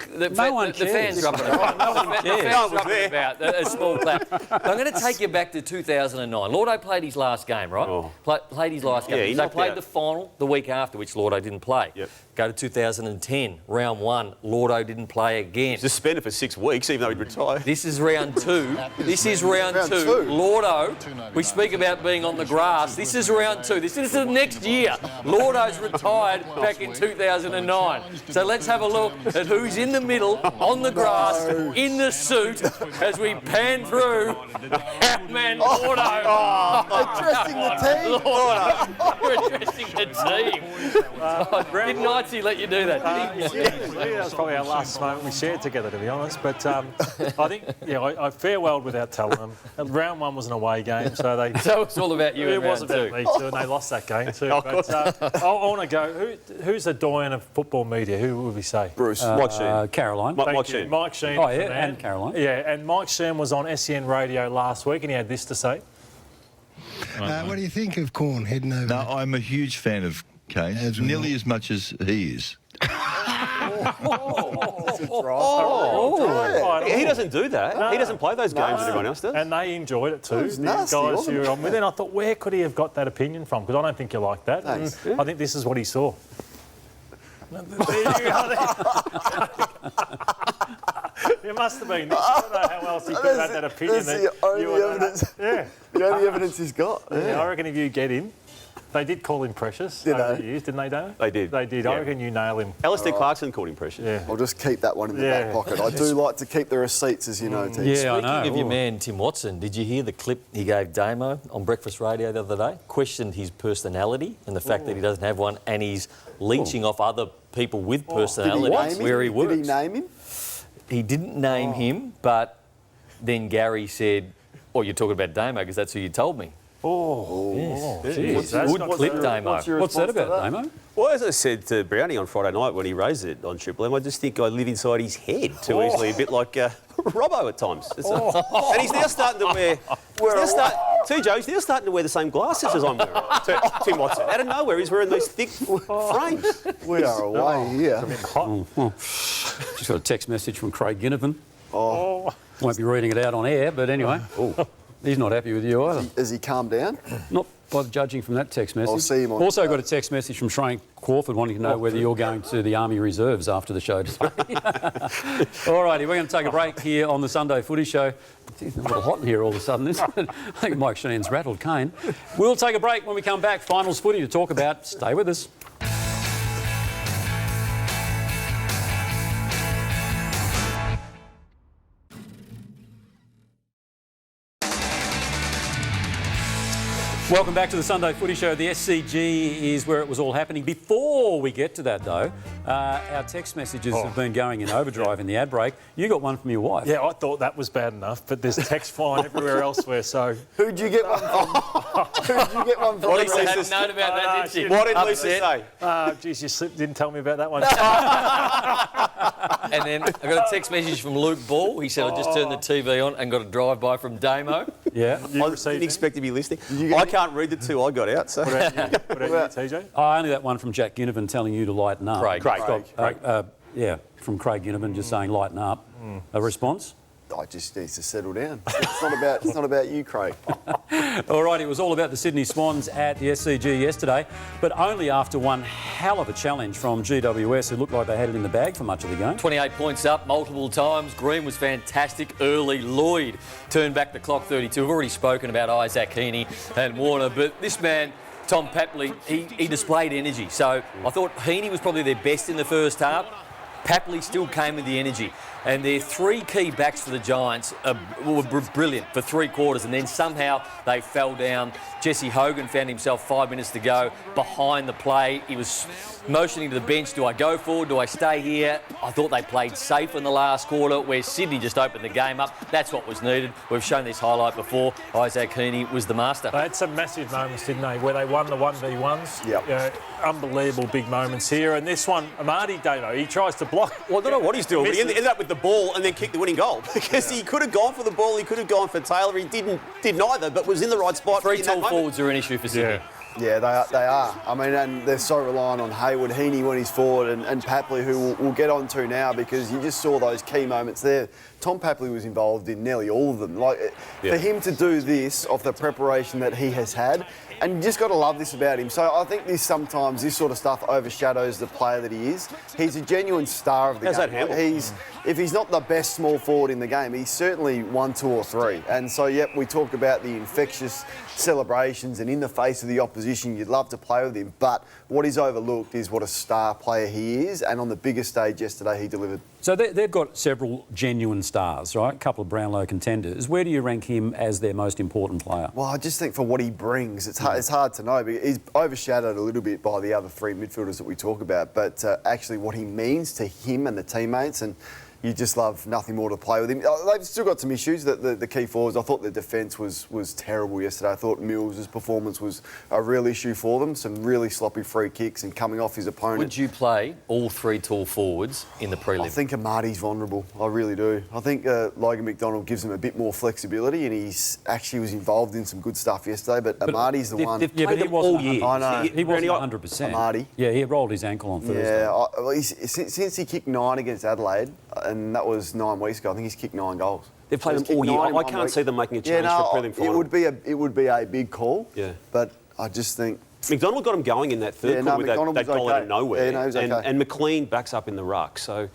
fans are up and about. No one cares. About a small clap. But I'm going to take you back to 2009. Lordo played his last game, right? Oh. Played his last game. Yeah, he they knocked played out. the final the week after, which Lordo didn't play. Yep. Go to 2010, round 1. Lordo didn't play again. Suspended for 6 weeks, even though he'd retired. This is round 2. This is round Round 2. two. Lordo, we speak about being on the grass. This is round 2. This is the next year. Lordo's retired back in 2009. So let's have a look at who's in the middle, on the grass, in the suit, as we pan through our man Lordo. Addressing the team. Lordo, you're addressing the team. Didn't Knightsy let you do that? Did he? That was probably our last moment we shared together, to be honest. But I think, I farewelled without telling them. Round 1 was an away game, so they... So it's all about you. It in was round about 2. me too, and they lost that game too. But I want to go. Who's the doyen of football media? Who would we say? Bruce. Mike Sheen. Caroline. Mike Sheen. Mike Sheen. Oh, yeah, and Caroline. Yeah, and Mike Sheen was on SEN Radio last week, and he had this to say. What do you think of Corn heading over? No, I'm a huge fan of Kane, nearly as much as he is. He doesn't do that. No. He doesn't play those games that everyone else does. And they enjoyed it too. was The nasty, guys wasn't who it? were on with it. And I thought, where could he have got that opinion from? Because I don't think you like that. Thanks. And I think this is what he saw. It must have been. I don't know how else he could have had that opinion. That's the only evidence. Yeah. The only evidence he's got. Yeah, I reckon if you get him, they did call him precious over the years, didn't they, Dano? They did. They did. Yeah. I reckon you nail him. Alistair Clarkson called him precious. Yeah. I'll just keep that one in the back pocket. I do like to keep the receipts, as you know, T. Yeah, I know. Speaking of your man, Tim Watson, did you hear the clip he gave Damo on Breakfast Radio the other day? Questioned his personality and the fact that he doesn't have one, and he's leeching off other people with personalities where he works. Did he name him? He didn't name him, but then Gary said, "Oh, you're talking about Damo because that's who you told me." Jeez, That's good clip, Damo. What's that about, Damo? Well, as I said to Brownie on Friday night when he raised it on Triple M, I just think I live inside his head too easily, a bit like Robbo at times. And he's now starting to wear... He's now starting to wear the same glasses as I'm wearing. Tim Watson. Out of nowhere, he's wearing these thick frames. We are away here. Just got a text message from Craig Ginnivan. Oh. Won't be reading it out on air, but anyway. He's not happy with you either. Has he calmed down? Not by judging from that text message. I'll see him on Also got a text message from Shane Crawford wanting to know whether you're going to the Army Reserves after the show today. All righty, we're going to take a break here on the Sunday Footy Show. It's a little hot in here all of a sudden, isn't it? I think Mike Sheen's rattled Kane. We'll take a break when we come back. Finals footy to talk about. Stay with us. Welcome back to the Sunday Footy Show. The SCG is where it was all happening. Before we get to that, though, our text messages have been going in overdrive in the ad break. You got one from your wife. Yeah, I thought that was bad enough, but there's text flying everywhere elsewhere, so... Who'd you get one from? Who'd you get one from? Lisa hadn't known about that, did she? What did Lisa say? Geez, you didn't tell me about that one. And then I got a text message from Luke Ball. He said, I just turned the TV on and got a drive-by from Damo. Yeah. I didn't expect to be listening. I can't read the two I got out, so... What about you, TJ? Only that one from Jack Ginnivan telling you to lighten up. Craig. Yeah, from Craig Ginnivan just saying lighten up. A response? I just needs to settle down. It's not about you, Craig. All right, it was all about the Sydney Swans at the SCG yesterday, but only after one hell of a challenge from GWS, who looked like they had it in the bag for much of the game. 28 points up multiple times. Green was fantastic early. Lloyd turned back the clock 32. We've already spoken about Isaac Heaney and Warner, but this man, Tom Papley, he displayed energy. So I thought Heaney was probably their best in the first half. Papley still came with the energy. And their three key backs for the Giants were brilliant for 3 quarters, and then somehow they fell down. Jesse Hogan found himself 5 minutes to go behind the play. He was motioning to the bench, do I go forward, do I stay here? I thought they played safe in the last quarter, where Sydney just opened the game up. That's what was needed. We've shown this highlight before. Isaac Heaney was the master. They had some massive moments, didn't they, where they won the 1v1s. Yep. Unbelievable big moments here. And this one, Amadi Davo, he tries to block. Well, I don't know what he's doing, but he ended up with the ball and then kicked the winning goal, because he could have gone for the ball, he could have gone for Taylor, he did neither, but was in the right spot. Three tall forwards are an issue for Sydney. Yeah, they are. I mean, and they're so reliant on Hayward, Heaney when he's forward, and Papley, who we'll get on to now, because you just saw those key moments there. Tom Papley was involved in nearly all of them. For him to do this off the preparation that he has had, and you just got to love this about him. So I think sometimes this sort of stuff overshadows the player that he is. He's a genuine star of the game. If he's not the best small forward in the game, he's certainly 1, 2 or 3. And so, we talk about the infectious celebrations and in the face of the opposition, you'd love to play with him. But what is overlooked is what a star player he is. And on the biggest stage yesterday, he delivered. So they've got several genuine stars, right? A couple of Brownlow contenders. Where do you rank him as their most important player? Well, I just think for what he brings, it's hard to know. But he's overshadowed a little bit by the other 3 midfielders that we talk about. But actually what he means to him and the teammates, and you just love nothing more to play with him. They've still got some issues, the key forwards. I thought the defence was terrible yesterday. I thought Mills' performance was a real issue for them. Some really sloppy free kicks and coming off his opponent. Would you play all 3 tall forwards in the prelim? I think Amadi's vulnerable. I really do. I think Logan McDonald gives him a bit more flexibility, and he's actually was involved in some good stuff yesterday. But Amadi's the one. But he wasn't all year. I know. He wasn't 100%. Amadi. Yeah, he rolled his ankle on Thursday. Yeah, since he kicked 9 against Adelaide, and that was 9 weeks ago, I think he's kicked 9 goals. They've played them all year. I can't see them making a change for a prelim final. It would be a big call. Yeah. But I just think McDonald got him going in that third quarter with that goal out of nowhere. Yeah, he was okay. And McLean backs up in the ruck, so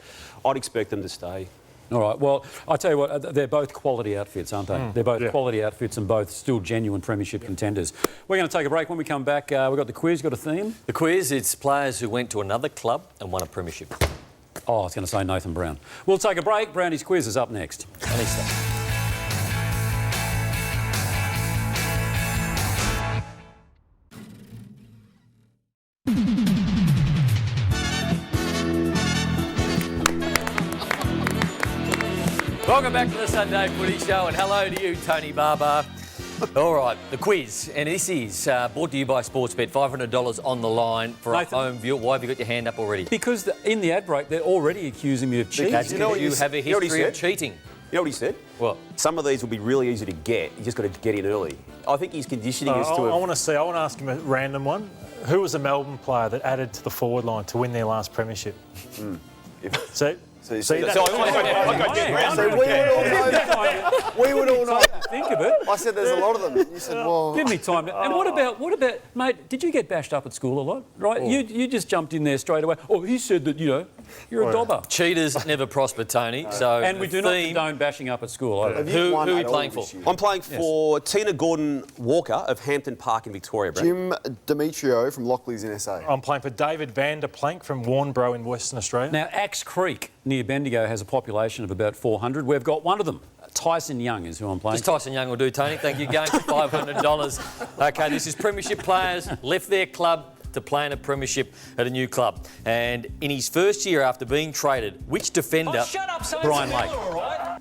I'd expect them to stay. All right, well, I tell you what, they're both quality outfits, aren't they? They're both quality outfits and both still genuine premiership contenders. We're going to take a break. When we come back, we've got the quiz, got a theme? The quiz, it's players who went to another club and won a premiership. Oh, I was going to say Nathan Brown. We'll take a break. Brownie's quiz is up next. Welcome back to the Sunday Footy Show, and hello to you, Tony Barber. All right, the quiz, and this is brought to you by Sportsbet. $500 on the line for a home view. Why have you got your hand up already? Because in the ad break, they're already accusing me of cheating. That's because you have a history of cheating. You know what he said? What? Some of these will be really easy to get. You just got to get in early. I think his conditioning is to. I want to ask him a random one. Who was a Melbourne player that added to the forward line to win their last premiership? We would all know. Think of it. I said there's a lot of them. You said, well... Give me time. And what about, mate, did you get bashed up at school a lot? Right? You just jumped in there straight away. Oh, he said that, you're a dobber. Cheaters never prosper, Tony. So and we do not condone bashing up at school. Who are you playing for? I'm playing for Tina Gordon-Walker of Hampton Park in Victoria, Brad. Jim Demetrio from Lockleys in SA. I'm playing for David Van der Plank from Warnbro in Western Australia. Now, Axe Creek near Bendigo has a population of about 400. We've got one of them. Tyson Young is who I'm playing. Just Tyson Young will do, Tony. Thank you. Going for $500. OK, this is premiership players left their club to play in a premiership at a new club. And in his first year after being traded, which defender... Oh, shut up, Brian Lake. All right.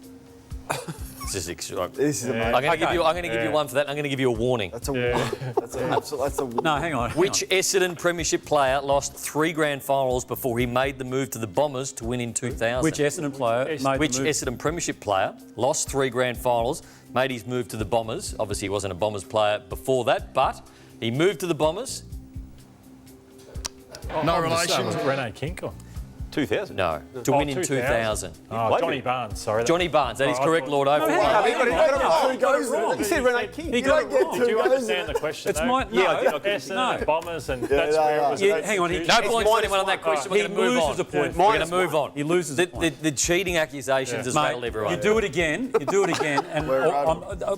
This is amazing. I'm going to give you one for that. I'm going to give you a warning. That's a warning. No, hang on. Which Essendon premiership player lost 3 grand finals before he made the move to the Bombers to win in 2000? Which Essendon player made the move? Which Essendon premiership player lost 3 grand finals, made his move to the Bombers? Obviously, he wasn't a Bombers player before that, but he moved to the Bombers. No relation. Was it Rene Kink or? 2000? No, to win in 2000. Oh, Johnny Barnes, sorry. Johnny Barnes, that is correct, Lord Oval. He said Rene King. Did you understand the question? It's my... Essendon, Bombers, and that's where it was. Hang on. No points for anyone on that question. We're going to move on. He loses a point. We're going to move on. He loses a point. The cheating accusations has rattled everyone. You do it again, and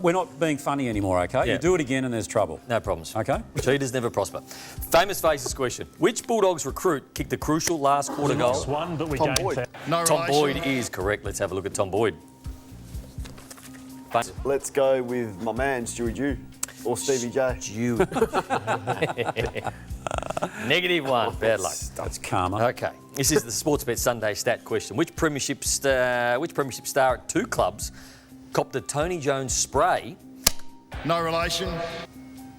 we're not being funny anymore, OK? You do it again and there's trouble. No problems. OK? Cheaters never prosper. Famous faces question. Which Bulldogs recruit kicked the crucial last quarter goal lost one, but we Tom gained Boyd. 1,000. No Tom relation. Boyd is correct. Let's have a look at Tom Boyd. Let's go with my man, Stewie Dew. Or Stevie J. Dew. -1. Bad luck. That's karma. Okay. This is the Sportsbet Sunday stat question. Which premiership star at 2 clubs copped a Tony Jones spray No relation.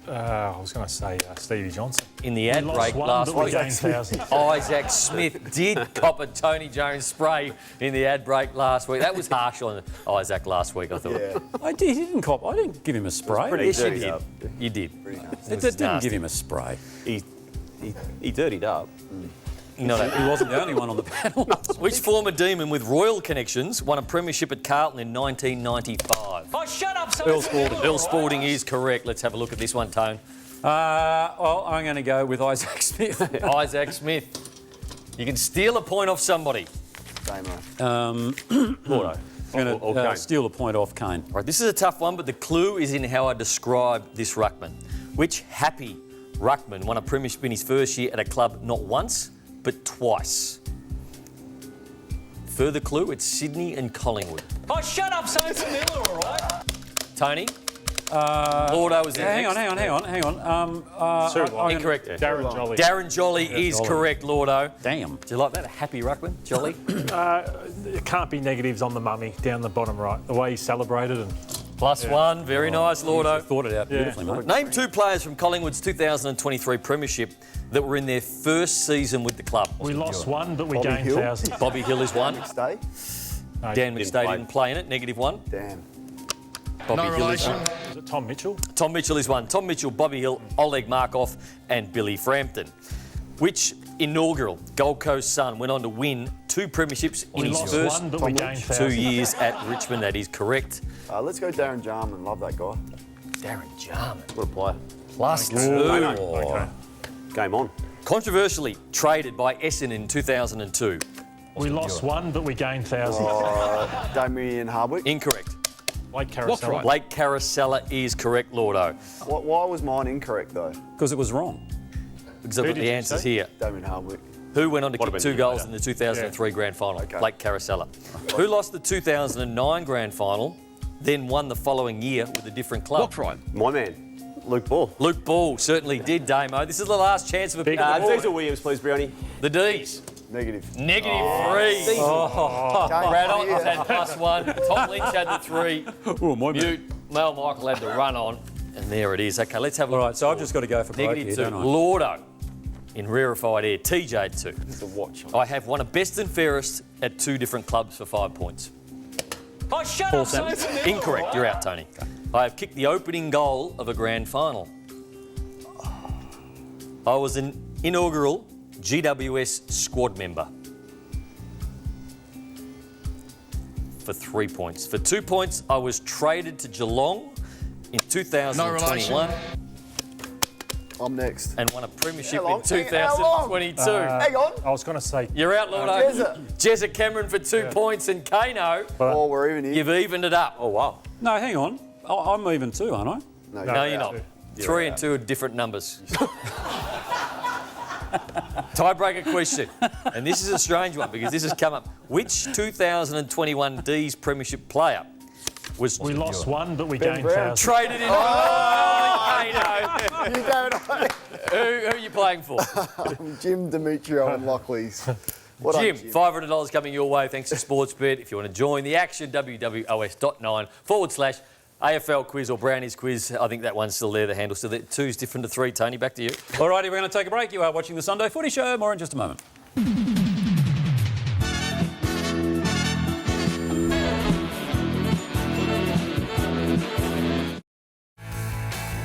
I was going to say Stevie Johnson. in the ad We break lost one, last but we week? gained 1,000. Isaac Smith did cop a Tony Jones spray in the ad break last week. That was harsh on Isaac last week, I thought. Yeah. He didn't cop. I didn't give him a spray. Yes, you dirty did. up. You did. It didn't give him a spray. He dirtied up. No, He wasn't the only one on the panel. Which former Demon with royal connections won a premiership at Carlton in 1995? Oh, shut up, Earl Sporting. Earl Sporting is correct. Let's have a look at this one, Tone. Well, I'm going to go with Isaac Smith. Isaac Smith. You can steal a point off somebody. Damo. Gordo. I'm Or going to Kane. steal a point off Kane. All right, this is a tough one, but the clue is in how I describe this ruckman. Which happy ruckman won a premiership in his first year at a club not once, but twice? Further clue, it's Sydney and Collingwood. Oh, shut up, Sophie Miller, all right? Tony? Lordo was in Hang next. on. Incorrect. Darren Jolly. Darren Jolly is correct, Lordo. Damn. Do you like that? A happy ruckman, Jolly? It can't be negatives on the mummy down the bottom right. The way he celebrated and +1. Very nice, Lordo. Thought it out beautifully, mate. Name 2 players from Collingwood's 2023 premiership that were in their first season with the club. we lost one, but we Bobby gained Hill. 1,000. Bobby Hill is one. Stay. Dan didn't McStay play. didn't play in it, -1. Damn. Bobby No Hill is relation. one. Was it Tom Mitchell? Tom Mitchell is one. Tom Mitchell, Bobby Hill, Oleg Markov and Billy Frampton. Which inaugural Gold Coast Sun went on to win 2 premierships in We his lost first one, but we gained 2 1,000. years at Richmond? That is correct. Let's go Darren Jarman. Love that guy. Darren Jarman. What a player. +2. Okay. Game on. Controversially traded by Essen in 2002. We lost one, but we gained 1,000. Damien Hardwick. Incorrect. Blake Carousel. Blake Caracella is correct, Lordo. Why was mine incorrect, though? Because it was wrong. Because I've Who got did the you answers say? here. Damien Hardwick. Who went on to Might have kick been 2 you goals later. in the 2003 grand final? Okay. Blake Caracella. Who lost the 2009 grand final, then won the following year with a different club? My man, Luke Ball. Luke Ball certainly did, Damo. This is the last chance of a big Diesel Williams, please, Briony. The D's. Negative. -3. Brad Ottens had +1. Tom Lynch had the 3. Oh, my Mute. Mel Michael had the run on. And there it is. Okay, let's have a look. All right, so I've just got to go for broke here, -2. don't I? Lordo in rarefied air. TJ 2. It's a watch. I have won a best and fairest at 2 different clubs for 5 points. Oh, shut up, Sophie Miller. Incorrect. You're out, Tony. I have kicked the opening goal of a grand final. I was an inaugural GWS squad member. For 3 points. For 2 points, I was traded to Geelong in 2021 I'm next. and won a premiership How long? in 2022. Hang on. I was going to say You're out, Lordo. Jezza Cameron for 2 points and Kano, Oh, we're even here. you've evened it up. Oh, wow. No, hang on. I'm even too, aren't I? No, you're not. 3 and 2 are different numbers. Tiebreaker question. And this is a strange one because this has come up. Which 2021 D's premiership player was we lost one, but we Ben gained Brown. 1,000. traded in? You going on? Who are you playing for? Jim, Demetrio and Lockleys. What Jim, up, Jim? $500 coming your way thanks to Sportsbet. If you want to join the action, wwos.9/AFL quiz or Brownies quiz. I think that one's still there, the handle's still there. 2's different to 3. Tony, back to you. All righty, we're going to take a break. You are watching the Sunday Footy Show. More in just a moment.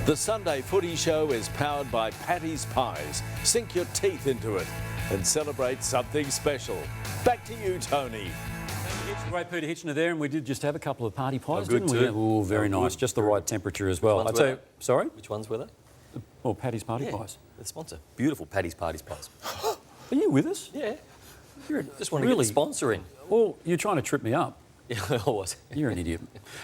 The Sunday Footy Show is powered by Patty's Pies. Sink your teeth into it and celebrate something special. Back to you, Tony. Great Peter Hitchener there, and we did just have a couple of party pies, good didn't we? too. Oh, very nice. Just the right temperature as well. Ones I tell were you, sorry? Which ones were they? Oh, Paddy's party pies. The sponsor. Beautiful Paddy's Parties pies. Are you with us? Yeah. You're Just want to get the sponsor in. Well, you're trying to trip me up. I was. You're an idiot.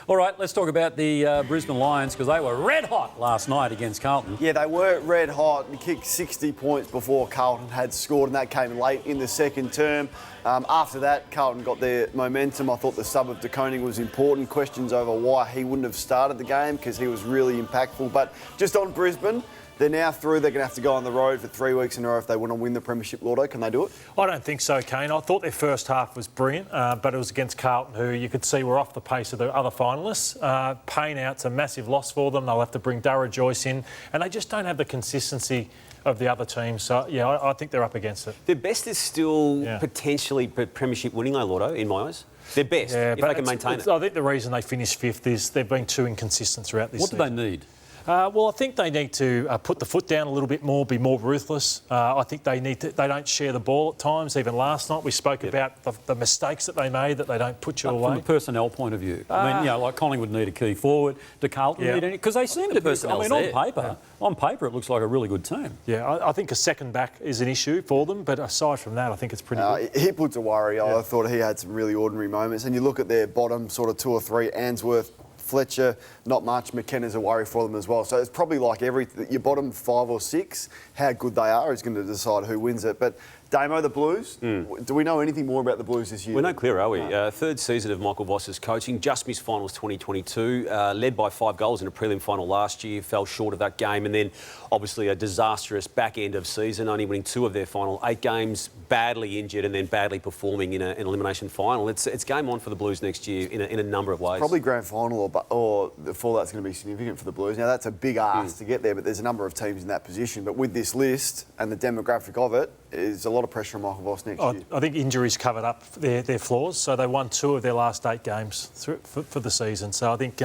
All right, let's talk about the Brisbane Lions, because they were red hot last night against Carlton. Yeah, they were red hot and kicked 60 points before Carlton had scored, and that came late in the second term. After that, Carlton got their momentum. I thought the sub of De Koning was important. Questions over why he wouldn't have started the game, because he was really impactful. But just on Brisbane, they're now through. They're going to have to go on the road for 3 weeks in a row if they want to win the Premiership Lotto. Can they do it? I don't think so, Kane. I thought their first half was brilliant, but it was against Carlton, who you could see were off the pace of the other finalists. Payne out's a massive loss for them. They'll have to bring Dara Joyce in, and they just don't have the consistency of the other teams. So, yeah, I think they're up against it. Their best is still potentially Premiership winning, though, Lotto, in my eyes. Their best, if they can maintain it. I think the reason they finished fifth is they've been too inconsistent throughout this season. What do they need? Well, I think they need to put the foot down a little bit more, be more ruthless. I think they don't share the ball at times. Even last night we spoke about the mistakes that they made, that they don't put you away. From a personnel point of view, I mean, you know, like Collingwood need a key forward. Do Carlton need any? Because they seem to be. I mean, on paper, it looks like a really good team. Yeah, I think a second back is an issue for them, but aside from that, I think it's pretty good. He puts a worry. I thought he had some really ordinary moments. And you look at their bottom sort of 2 or 3, Answorth, Fletcher, not much. McKenna's a worry for them as well. So it's probably like your bottom 5 or 6, how good they are is going to decide who wins it. But Damo, the Blues, do we know anything more about the Blues this year? We're no clear, are we? Third season of Michael Voss's coaching, just missed finals 2022, led by 5 goals in a prelim final last year, fell short of that game, and then obviously a disastrous back end of season, only winning 2 of their final 8 games, badly injured and then badly performing in an elimination final. It's game on for the Blues next year in a number of ways. Probably grand final or the fallout's going to be significant for the Blues. Now, that's a big ask to get there, but there's a number of teams in that position. But with this list and the demographic of it, there's a lot of pressure on Michael Voss next year. I think injuries covered up their flaws, so they won 2 of their last 8 games for the season. So I think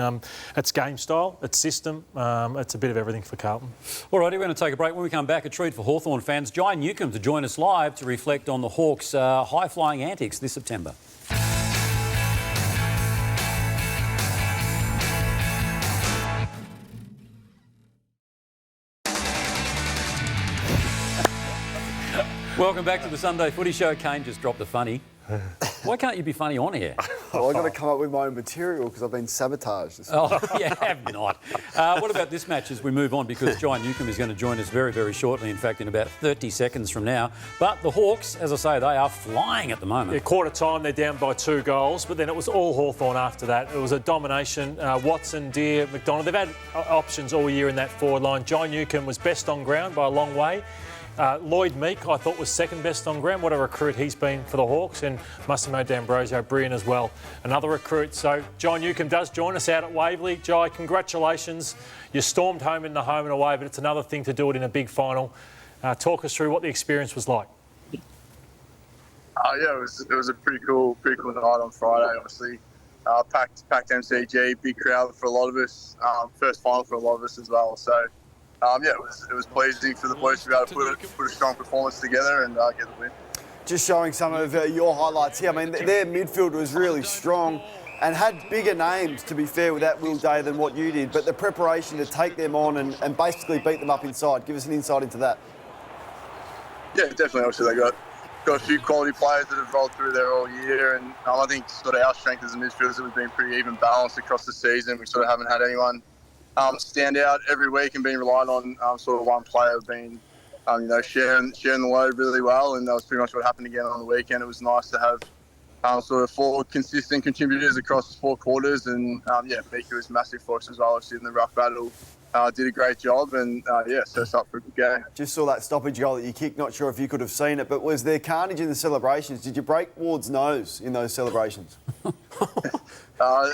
it's game style, it's system, it's a bit of everything for Carlton. All righty, we're going to take a break. When we come back, a treat for Hawthorn fans. Jai Newcombe to join us live to reflect on the Hawks' high-flying antics this September. Welcome back to the Sunday Footy Show. Kane just dropped a funny. Why can't you be funny on air? Well, I've got to come up with my own material because I've been sabotaged. Oh, you have not. What about this match as we move on? Because Jai Newcombe is going to join us very, very shortly. In fact, in about 30 seconds from now. But the Hawks, as I say, they are flying at the moment. Yeah, quarter time, they're down by 2 goals, but then it was all Hawthorn after that. It was a domination. Watson, Deere, McDonald, they've had options all year in that forward line. Jai Newcombe was best on ground by a long way. Lloyd Meek, I thought, was second best on ground. What a recruit he's been for the Hawks, and Massimo D'Ambrosio, brilliant as well. Another recruit. So Jai Newcombe does join us out at Waverley. Jai, congratulations. You stormed home in the home and away, but it's another thing to do it in a big final. Talk us through what the experience was like. Yeah, it was a pretty cool night on Friday. Obviously, packed MCG, big crowd for a lot of us. First final for a lot of us as well. So. It was pleasing for the boys to be able to put a strong performance together and get the win. Just showing some of your highlights here. I mean, their midfield was really strong and had bigger names, to be fair, with that Will Day than what you did. But the preparation to take them on and basically beat them up inside. Give us an insight into that. Yeah, definitely. Obviously, they got a few quality players that have rolled through there all year. And I think sort of our strength as a midfielders that we've been pretty even balanced across the season. We sort of haven't had anyone stand out every week and being reliant on sort of one player being, sharing the load really well, and that was pretty much what happened again on the weekend. It was nice to have sort of 4 consistent contributors across 4 quarters, and Mika was massive for us as well. Obviously in the rough battle, did a great job, and set us up for a good game. Just saw that stoppage goal that you kicked. Not sure if you could have seen it, but was there carnage in the celebrations? Did you break Ward's nose in those celebrations?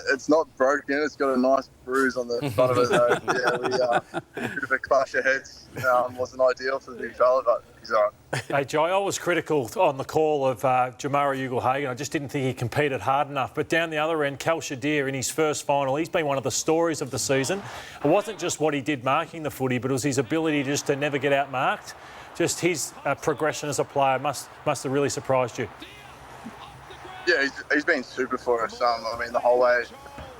It's not broken. It's got a nice bruise on the front of it, though. A bit of a clash of heads. Wasn't ideal for the big fella, but he's all right. Hey, Jai, I was critical on the call of Jamara Ugle-Hagan. I just didn't think he competed hard enough. But down the other end, Cal Shadir in his first final, he's been one of the stories of the season. It wasn't just what he did marking the footy, but it was his ability just to never get outmarked. Just his progression as a player must have really surprised you. Yeah, he's been super for us. I mean, the whole way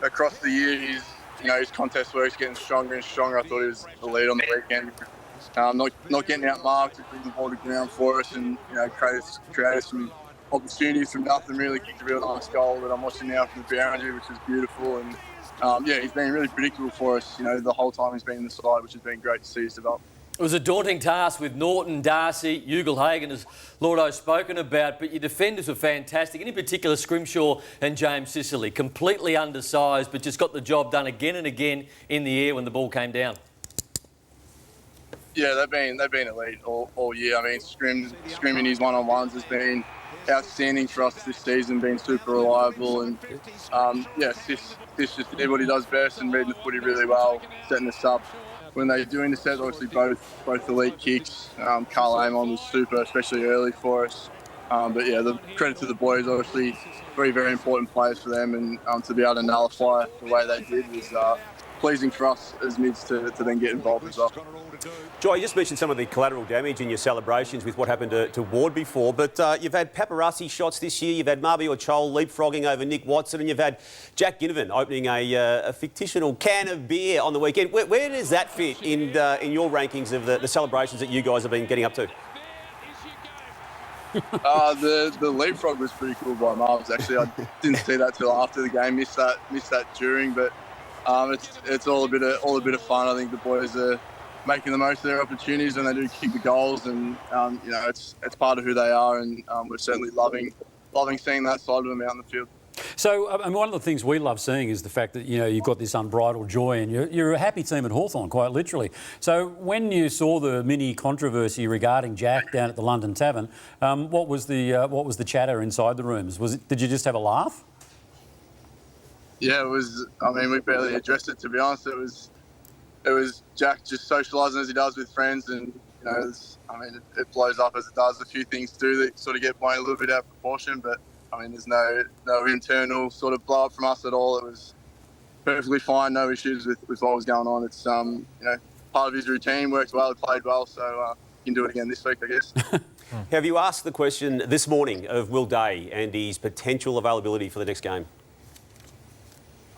across the year, his contest work's getting stronger and stronger. I thought he was the lead on the weekend. Not getting out marked, bringing the ball to ground for us, and created some opportunities from nothing, really kicked a real nice goal that I'm watching now from the boundary, which is beautiful. And he's been really predictable for us, the whole time he's been in the side, which has been great to see us develop. It was a daunting task with Norton, Darcy, Ugle-Hagan, as Lordo's spoken about, but your defenders were fantastic, and in particular Scrimshaw and James Sicily, completely undersized, but just got the job done again and again in the air when the ball came down. Yeah, they've been elite all year. I mean, Scrim in his one-on-ones has been outstanding for us this season, been super reliable, and Sis just did what he does best and reading the footy really well, setting us up. When they do intercept, obviously both elite kicks. Carl Amon was super, especially early for us. The credit to the boys, obviously, very, very important players for them, and to be able to nullify the way they did was pleasing for us as mids to then get involved as well. Joy, you just mentioned some of the collateral damage in your celebrations with what happened to Ward before, but you've had paparazzi shots this year, you've had Marby or Chol leapfrogging over Nick Watson, and you've had Jack Ginnivan opening a fictional can of beer on the weekend. Where does that fit in your rankings of the celebrations that you guys have been getting up to? The leapfrog was pretty cool by Marv's, actually. I didn't see that till after the game, missed that during, but it's all a bit of fun. I think the boys are making the most of their opportunities when they do kick the goals, and it's part of who they are, and we're certainly loving seeing that side of them out in the field. So, one of the things we love seeing is the fact that you've got this unbridled joy, and you're a happy team at Hawthorn, quite literally. So, when you saw the mini controversy regarding Jack down at the London Tavern, what was the chatter inside the rooms? Did you just have a laugh? Yeah, it was. I mean, we barely addressed it, to be honest. It was Jack just socialising as he does with friends, and it blows up as it does. A few things do that sort of get blown a little bit out of proportion, but I mean, there's no internal sort of blow up from us at all. It was perfectly fine, no issues with what was going on. It's part of his routine, works well, he played well, so he can do it again this week, I guess. Have you asked the question this morning of Will Day and his potential availability for the next game?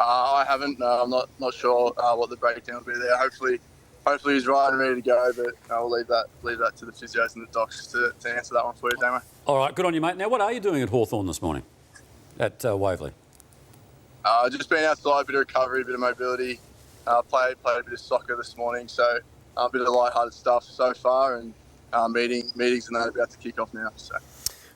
I haven't. No, I'm not sure what the breakdown will be there. Hopefully he's right and ready to go, but I'll leave that to the physios and the docs to answer that one for you, Damo. All right, good on you, mate. Now, what are you doing at Hawthorn this morning at Waverley? Just been outside, a bit of recovery, a bit of mobility. Played a bit of soccer this morning, so a bit of light-hearted stuff so far, and meetings and that are about to kick off now. So.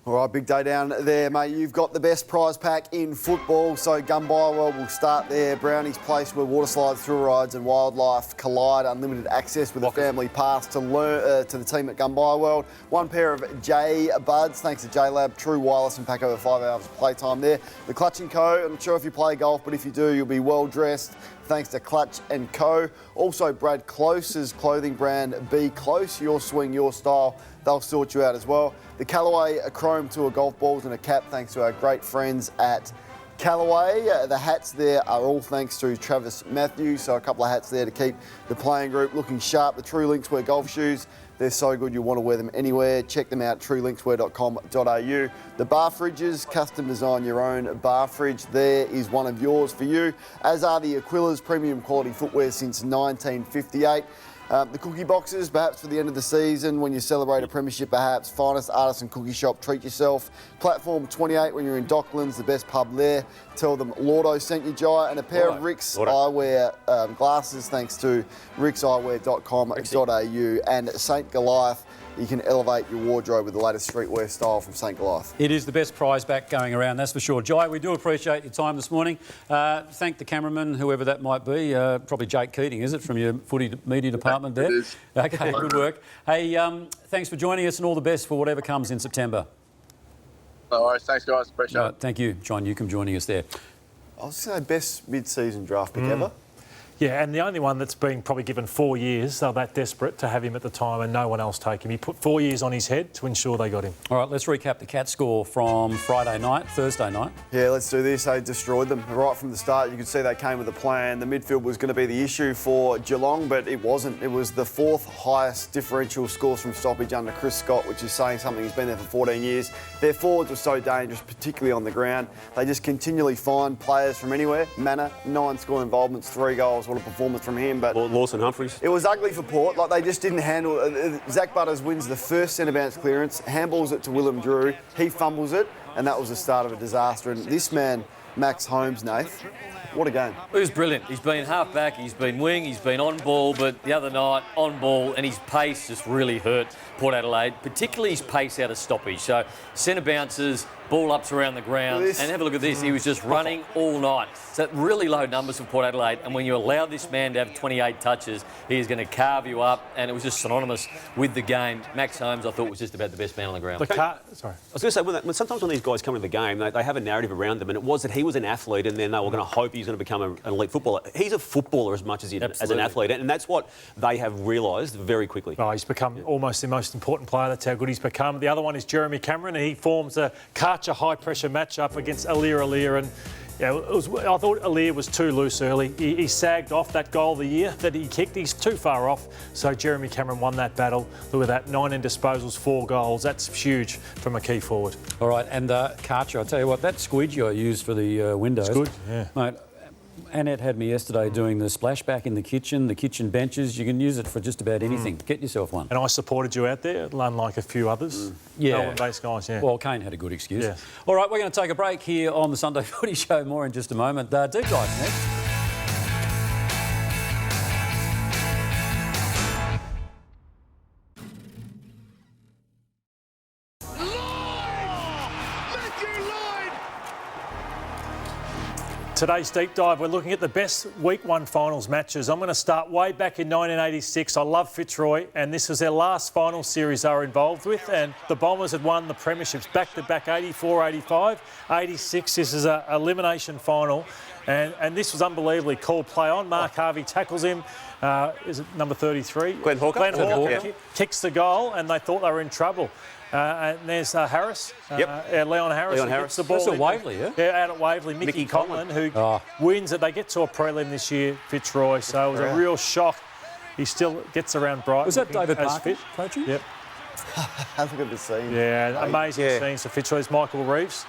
All right, big day down there, mate. You've got the best prize pack in football, so Gumbyra will start there. Brownie's Place, where water slides, thrill rides and wildlife collide. Unlimited access with a family pass to the team at Gumbyra World. One pair of J-Buds, thanks to J-Lab. True wireless and pack over 5 hours of playtime there. The Clutch & Co. I'm not sure if you play golf, but if you do, you'll be well dressed. Thanks to Clutch & Co. Also, Brad Close's clothing brand, Be Close. Your swing, your style. They'll sort you out as well. The Callaway Chrome Tour golf balls and a cap, thanks to our great friends at Callaway. The hats there are all thanks to Travis Matthews. So a couple of hats there to keep the playing group looking sharp. The True Linkswear golf shoes. They're so good you'll want to wear them anywhere. Check them out, truelinkswear.com.au. The bar fridges, custom design your own bar fridge. There is one of yours for you, as are the Aquila's premium quality footwear since 1958. The cookie boxes, perhaps for the end of the season, when you celebrate a premiership, perhaps. Finest artisan cookie shop, treat yourself. Platform 28 when you're in Docklands, the best pub there. Tell them Lordo sent you, Jai. And a pair of Rick's Eyewear glasses, thanks to rickseyewear.com.au. And St Goliath, you can elevate your wardrobe with the latest streetwear style from St Goliath. It is the best prize back going around, that's for sure. Jai, we do appreciate your time this morning. Thank the cameraman, whoever that might be. Probably Jake Keating, is it, from your footy media department there? It is. Okay, good work. Hey, thanks for joining us and all the best for whatever comes in September. No worries. Thanks, guys. Appreciate it. Thank you, John Newcombe, joining us there. I was going to say best mid-season draft pick ever. Yeah, and the only one that's been probably given 4 years. They were that desperate to have him at the time and no one else take him. He put 4 years on his head to ensure they got him. All right, let's recap the Cat score from Thursday night. Yeah, let's do this. They destroyed them right from the start. You could see they came with a plan. The midfield was going to be the issue for Geelong, but it wasn't. It was the fourth highest differential scores from stoppage under Chris Scott, which is saying something. He's been there for 14 years. Their forwards were so dangerous, particularly on the ground. They just continually find players from anywhere. Manor, 9 score involvements, 3 goals. What a performance from him. But Lawson Humphries. It was ugly for Port. Like, they just didn't handle. Zach Butters wins the first centre bounce clearance, handballs it to Willem Drew. He fumbles it. and that was the start of a disaster. And this man, Max Holmes, Nath, what a game. It was brilliant. He's been half-back, he's been wing, he's been on ball, but the other night, on ball, and his pace just really hurt Port Adelaide, particularly his pace out of stoppage. So centre bounces, ball ups around the ground, and have a look at this. He was just running all night. So really low numbers for Port Adelaide, and when you allow this man to have 28 touches, he is going to carve you up, and it was just synonymous with the game. Max Holmes, I thought, was just about the best man on the ground. Sorry. I was going to say, when sometimes when these guys come into the game, they have a narrative around them, and it was that he was an athlete, and then they were going to hope he's going to become an elite footballer. He's a footballer as much as as an athlete, and that's what they have realised very quickly. Oh, he's become almost the most important player. That's how good he's become. The other one is Jeremy Cameron, and he forms a Karcher high-pressure matchup against Alir, and I thought Alir was too loose early. He sagged off that goal of the year that he kicked. He's too far off. So Jeremy Cameron won that battle. Look at that, 19 disposals, 4 goals. That's huge from a key forward. All right, and Karcher, I'll tell you what, that squeegee I used for the windows. It's good, yeah. Mate, Annette had me yesterday doing the splashback in the kitchen benches. You can use it for just about anything. Get yourself one. And I supported you out there, unlike a few others. Yeah. Melbourne-based guys, yeah. Well, Kane had a good excuse. Yeah. All right, we're going to take a break here on the Sunday Footy Show. More in just a moment. Deep dive next. Today's deep dive, we're looking at the best Week 1 finals matches. I'm going to start way back in 1986. I love Fitzroy, and this was their last final series they were involved with, and the Bombers had won the premierships back-to-back 84, 85, 86. This is an elimination final, and this was unbelievably called play on. Mark Harvey tackles him. Is it number 33? Glenn Hawker. Kicks the goal, and they thought they were in trouble. And there's Harris, Leon Harris. Gets the ball. That's at Waverley, yeah? Yeah, out at Waverley. Mickey Conlon, who wins it. They get to a prelim this year, Fitzroy, so it was a real shock. He still gets around Brighton. Was that David Parker coaching? Yep. Look at the scene. Yeah, amazing scenes for Fitzroy. There's Michael Reeves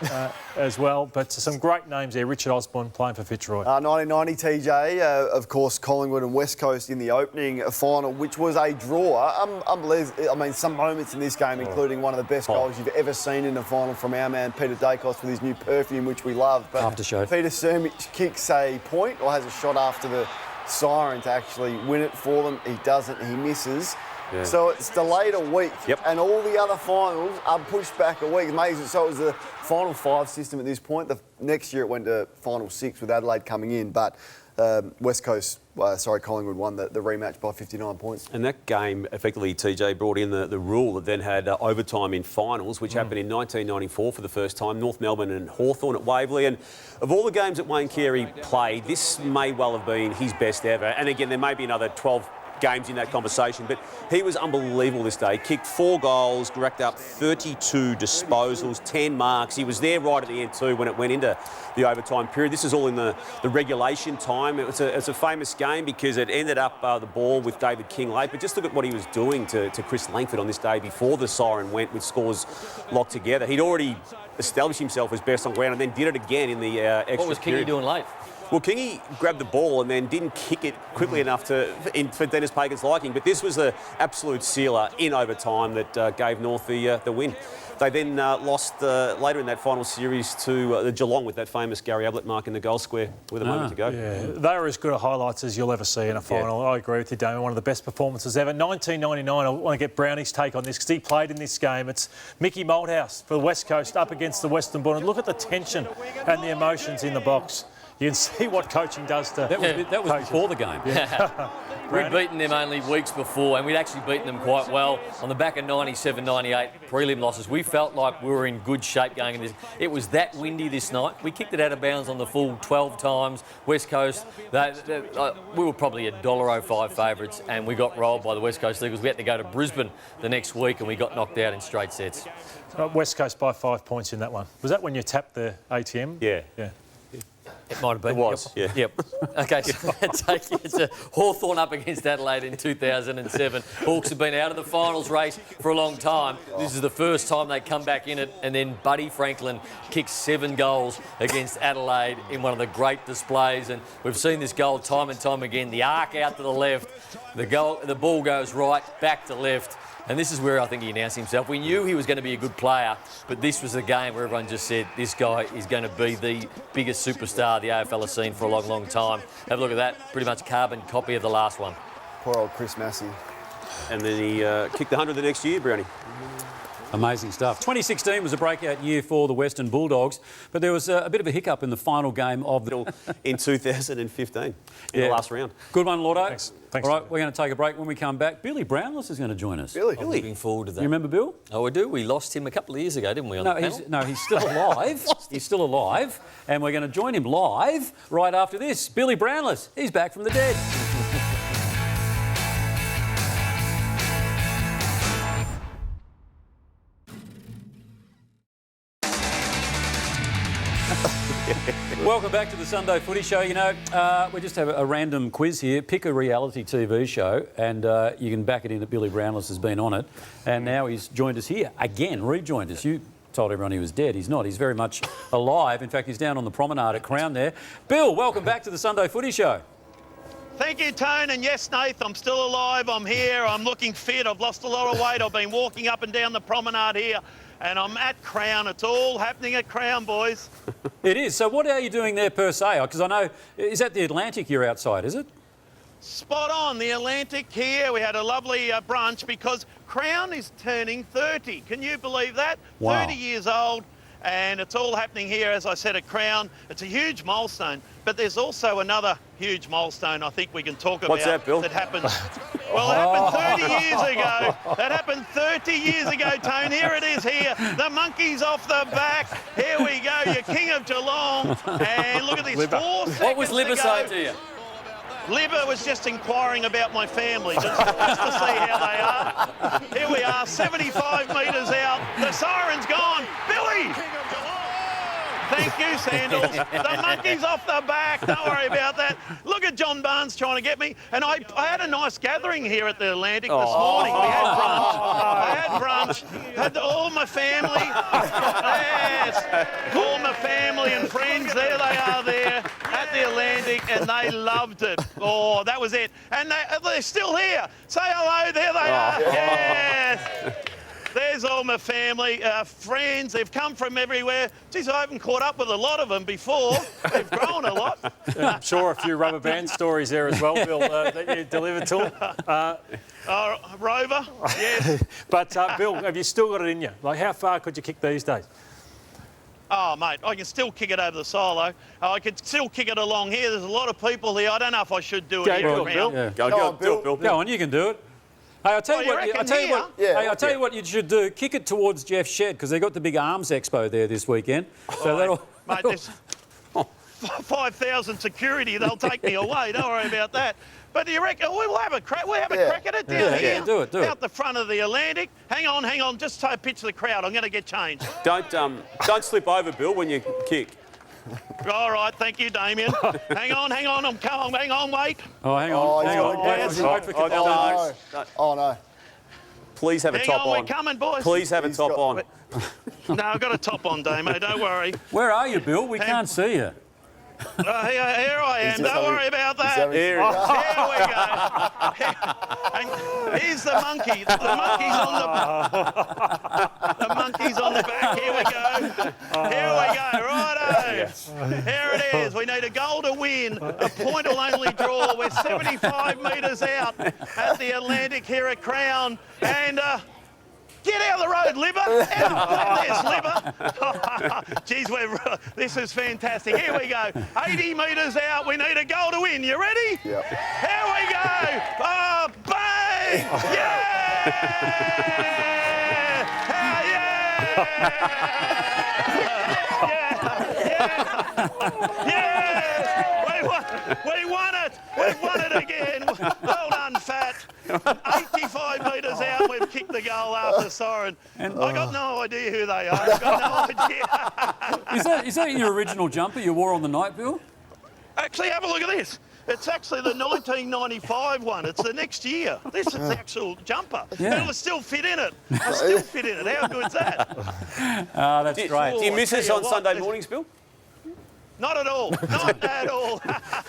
as well, but some great names there. Richard Osborne playing for Fitzroy. 1990 TJ, of course, Collingwood and West Coast in the opening final, which was a draw. Unbelievable. I mean, some moments in this game, including one of the best goals you've ever seen in a final from our man Peter Dacos with his new perfume, which we love. But Aftershave. Peter Sirmich kicks a point, or has a shot after the siren to actually win it for them. He doesn't. He misses. Yeah. So it's delayed a week, and all the other finals are pushed back a week. Amazing. So it was the final 5 system at this point. The next year it went to final 6 with Adelaide coming in, but Collingwood won the rematch by 59 points. And that game effectively, TJ, brought in the rule that then had overtime in finals, which happened in 1994 for the first time. North Melbourne and Hawthorn at Waverley. And of all the games that Wayne Carey played, this may well have been his best ever. And again, there may be another 12 games in that conversation, but he was unbelievable this day. Kicked 4 goals, racked up 32 disposals, 10 marks. He was there right at the end too when it went into the overtime period. This is all in the regulation time. It's a famous game because it ended up the ball with David King late, but just look at what he was doing to Chris Langford on this day before the siren went with scores locked together. He'd already established himself as best on ground and then did it again in the extra What was Kingy doing late? Well, Kingy grabbed the ball and then didn't kick it quickly enough for Dennis Pagan's liking, but this was the absolute sealer in overtime that gave North the win. They then lost later in that final series to the Geelong with that famous Gary Ablett mark in the goal square with a moment to go. Yeah, they were as good a highlights as you'll ever see in a final. I agree with you, Damien. One of the best performances ever. 1999, I want to get Brownie's take on this because he played in this game. It's Mickey Malthouse for the West Coast up against the Western Bulldogs. Look at the tension and the emotions in the box. You can see what coaching does to that was before the game. Yeah. We'd beaten them only weeks before, and we'd actually beaten them quite well on the back of 97, 98 prelim losses. We felt like we were in good shape going in this. It was that windy this night. We kicked it out of bounds on the full 12 times. West Coast, we were probably $1.05 favourites, and we got rolled by the West Coast Eagles. We had to go to Brisbane the next week, and we got knocked out in straight sets. West Coast by 5 points in that one. Was that when you tapped the ATM? Yeah. It might have been. It was, Yep. Okay, so take you to Hawthorn up against Adelaide in 2007. Hawks have been out of the finals race for a long time. This is the first time they come back in it, and then Buddy Franklin kicks 7 goals against Adelaide in one of the great displays, and we've seen this goal time and time again. The arc out to the left, the ball goes right, back to left. And this is where I think he announced himself. We knew he was going to be a good player, but this was a game where everyone just said, this guy is going to be the biggest superstar the AFL has seen for a long, long time. Have a look at that. Pretty much carbon copy of the last one. Poor old Chris Massey. And then he kicked the 100 the next year, Brownie. Amazing stuff. 2016 was a breakout year for the Western Bulldogs, but there was a bit of a hiccup in the final game of the... in 2015, in the last round. Good one, Lordo. Thanks. All right, we're going to take a break. When we come back, Billy Brownless is going to join us. Billy. I'm looking forward to that. You remember Bill? Oh, I do. We lost him a couple of years ago, didn't we, on the panel? He's still alive. He's still alive, and we're going to join him live right after this. Billy Brownless, he's back from the dead. Welcome back to the Sunday Footy Show. You know, we just have a random quiz here. Pick a reality TV show, and you can back it in that Billy Brownless has been on it. And now he's joined us here again, rejoined us. You told everyone he was dead. He's not. He's very much alive. In fact, he's down on the promenade at Crown there. Bill, welcome back to the Sunday Footy Show. Thank you, Tone. And yes, Nath, I'm still alive. I'm here. I'm looking fit. I've lost a lot of weight. I've been walking up and down the promenade here. And I'm at Crown. It's all happening at Crown, boys. It is. So what are you doing there per se? Because I know, is that the Atlantic you're outside, is it? Spot on, the Atlantic here. We had a lovely brunch because Crown is turning 30. Can you believe that? Wow. 30 years old. And it's all happening here, as I said, at Crown. It's a huge milestone. But there's also another huge milestone I think we can talk about. What's that, Bill? That happened. Well, it happened 30 years ago. That happened 30 years ago, Tone. Here it is here. The monkey's off the back. Here we go, your king of Geelong. And look at this, 4 seconds What was Libba saying to you? Libba was just inquiring about my family, just to see how they are. Here we are, 75 metres out. The siren's gone. Billy! Thank you, Sandals. The monkey's off the back. Don't worry about that. Look at John Barnes trying to get me. And I had a nice gathering here at the Atlantic this morning. We had brunch. I had brunch. Had all my family. Yes. All my family and friends. There they are there at the Atlantic. And they loved it. Oh, that was it. And they're still here. Say hello. There they are. Yes. There's all my family, friends. They've come from everywhere. Geez, I haven't caught up with a lot of them before. They've grown a lot. I'm sure a few rubber band stories there as well, Bill, that you delivered to them. Rover, yes. But, Bill, have you still got it in you? Like, how far could you kick these days? Oh, mate, I can still kick it over the silo. I could still kick it along here. There's a lot of people here. I don't know if I should do it here around. Bill. Yeah. Go on, Bill. Go on, you can do it. Hey, I'll tell you what you should do. Kick it towards Jeff's shed because they've got the big arms expo there this weekend. So mate, there's 5,000 security. They'll take me away. Don't worry about that. But do you reckon we'll have a crack? We'll have a crack at it down here. Do it. Out the front of the Atlantic. Hang on. Just take a picture of the crowd. I'm going to get changed. Don't slip over, Bill, when you kick. All right, thank you, Damien. Hang on, I'm coming. Hang on, wait. Oh, hang on. Wait for Capello. Oh, no. Please have a top on. We're coming, boys. Please have a top on. No, I've got a top on, Damo, don't worry. Where are you, Bill? We can't see you. Here I am. Don't worry about that. Here we go. And here's the monkey. The monkey's on the back. Here we go. Righto. Here it is. We need a goal to win. A point will only draw. We're 75 metres out at the Atlantic here at Crown. And get out of the road, Libba. Out of this, Libba. Geez, this is fantastic. Here we go. 80 metres out. We need a goal to win. You ready? Yeah. Here we go. Oh, bang! Yeah! We won it. We've won it again. Well done, Fat. 85 metres out, we've kicked the goal after siren. I got no idea who they are. I've got no idea. Is that your original jumper you wore on the night, Bill? Actually, have a look at this. It's actually the 1995 one. It's the next year. This is the actual jumper. Yeah. And I still fit in it. I still fit in it. How good's that? That's great. Do you miss us on Sunday mornings, Bill? Not at all. Not at all.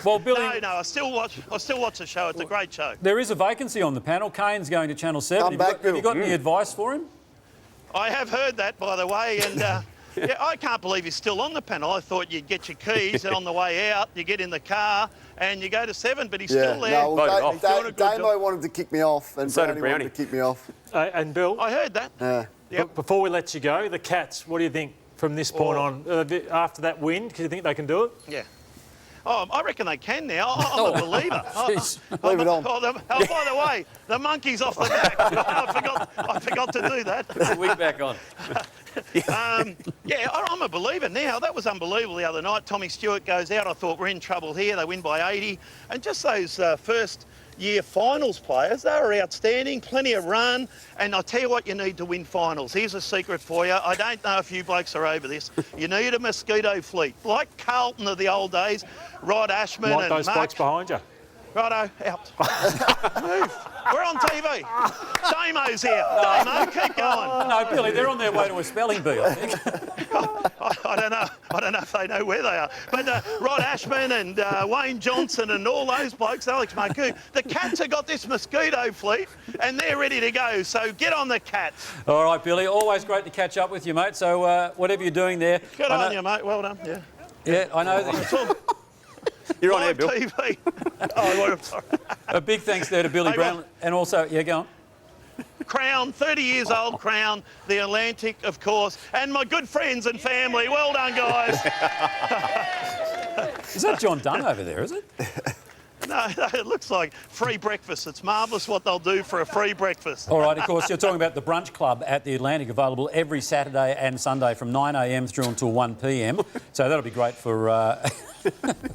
Well, Billy... No, I still watch the show. It's a great show. There is a vacancy on the panel. Kane's going to Channel 7. Have you got any advice for him? I have heard that, by the way, and yeah, I can't believe he's still on the panel. I thought you'd get your keys and on the way out, you get in the car and you go to 7, but he's still there. No, well, Damo wanted to kick me off, and so did Brownie wanted to kick me off. And Bill, I heard that. Yep. Before we let you go, the Cats, what do you think from this point on? After that win, do you think they can do it? Yeah. Oh, I reckon they can now. I'm a believer. Leave it on. By the way, the monkey's off the back. I forgot to do that. Put the wig back on. Yeah, I'm a believer now. That was unbelievable the other night. Tommy Stewart goes out. I thought we're in trouble here. They win by 80. And just those first year finals players, they were outstanding, plenty of run. And I tell you what you need to win finals. Here's a secret for you. I don't know if you blokes are over this. You need a mosquito fleet, like Carlton of the old days. Rod Ashman like and those blokes behind you. Righto, out. Move. We're on TV. Damo's here. Damo, keep going. No, Billy, they're on their way to a spelling bee, I think. I don't know. I don't know if they know where they are. But Rod Ashman and Wayne Johnson and all those blokes, Alex Marcoux, the Cats have got this mosquito fleet and they're ready to go. So get on the Cats. All right, Billy, always great to catch up with you, mate. So whatever you're doing there... Good on you, mate. Well done. Yeah. Yeah, I know that... You're on air, Bill. TV. Oh, I'm sorry. A big thanks there to Billy Brown. And also, yeah, go on. Crown, 30 years old Crown, the Atlantic, of course, and my good friends and family. Well done, guys. Is that John Dunn over there, is it? No, it looks like free breakfast. It's marvellous what they'll do for a free breakfast. All right, of course, you're talking about the Brunch Club at the Atlantic, available every Saturday and Sunday from 9 a.m. through until 1 p.m. So that'll be great for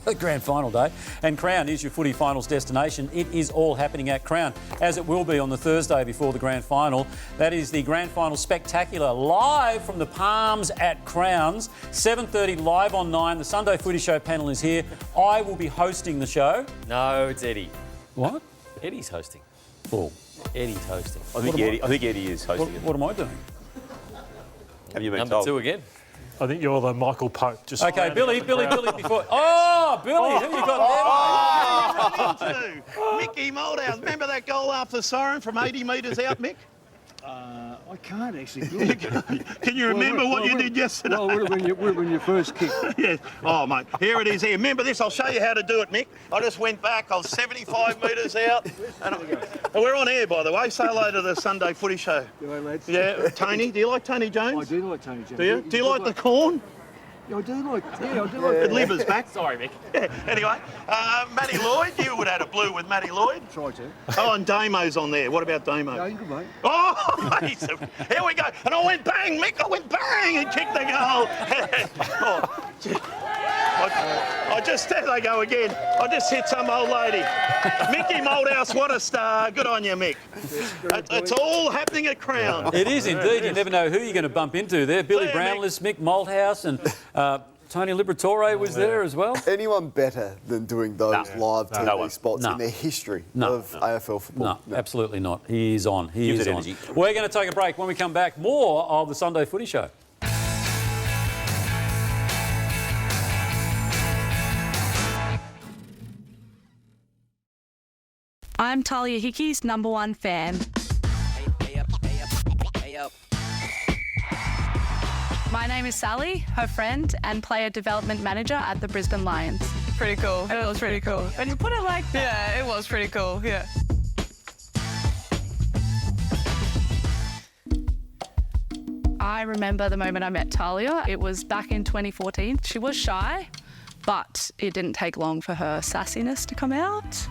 the grand final day. And Crown is your footy finals destination. It is all happening at Crown, as it will be on the Thursday before the grand final. That is the grand final spectacular, live from the Palms at Crowns, 7:30 live on 9. The Sunday Footy Show panel is here. I will be hosting the show. No, it's Eddie. What? Eddie's hosting. Oh. Eddie's hosting. I think Eddie is hosting it. What am I doing? Have you been Number told? 2 again. I think you're the Michael Pope. Just okay, Billy, before... Oh, Billy, who you got there? Mickey Moldhouse. Remember that goal after the siren from 80 metres out, Mick? I can't actually. Can you remember what you did yesterday? Well, it would have been when you first kicked. Yes. Oh, mate, here it is here. Remember this? I'll show you how to do it, Mick. I just went back. I was 75 metres out. And we're on air, by the way. Say hello to the Sunday Footy Show. Do I, lads? Yeah, Tony. Do you like Tony Jones? I do like Tony Jones. Do you? Do you like the corn? Yeah, I do like. Yeah, I do like. The liver's back. Sorry, Mick. Yeah. Anyway, Matty Lloyd. You would have had a blue with Matty Lloyd. Try to. Oh, and Damo's on there. What about Damo? No, you good, mate. Oh, mate. Here we go. And I went bang, Mick. I went bang and kicked the goal. I just, there they go again. I just hit some old lady. Mickey Moldhouse, what a star. Good on you, Mick. It's all happening at Crown. It is indeed. You never know who you're going to bump into there. Billy Brownless, Mick Moldhouse and Tony Liberatore was there as well. Anyone better than doing those live TV spots in the history of AFL football? No, absolutely not. He is on. He is on. Energy. We're going to take a break. When we come back, more of the Sunday Footy Show. I'm Talia Hickey's #1 fan. My name is Sally, her friend and player development manager at the Brisbane Lions. Pretty cool. It was pretty cool. When you put it like that. Yeah, it was pretty cool, yeah. I remember the moment I met Talia. It was back in 2014. She was shy, but it didn't take long for her sassiness to come out.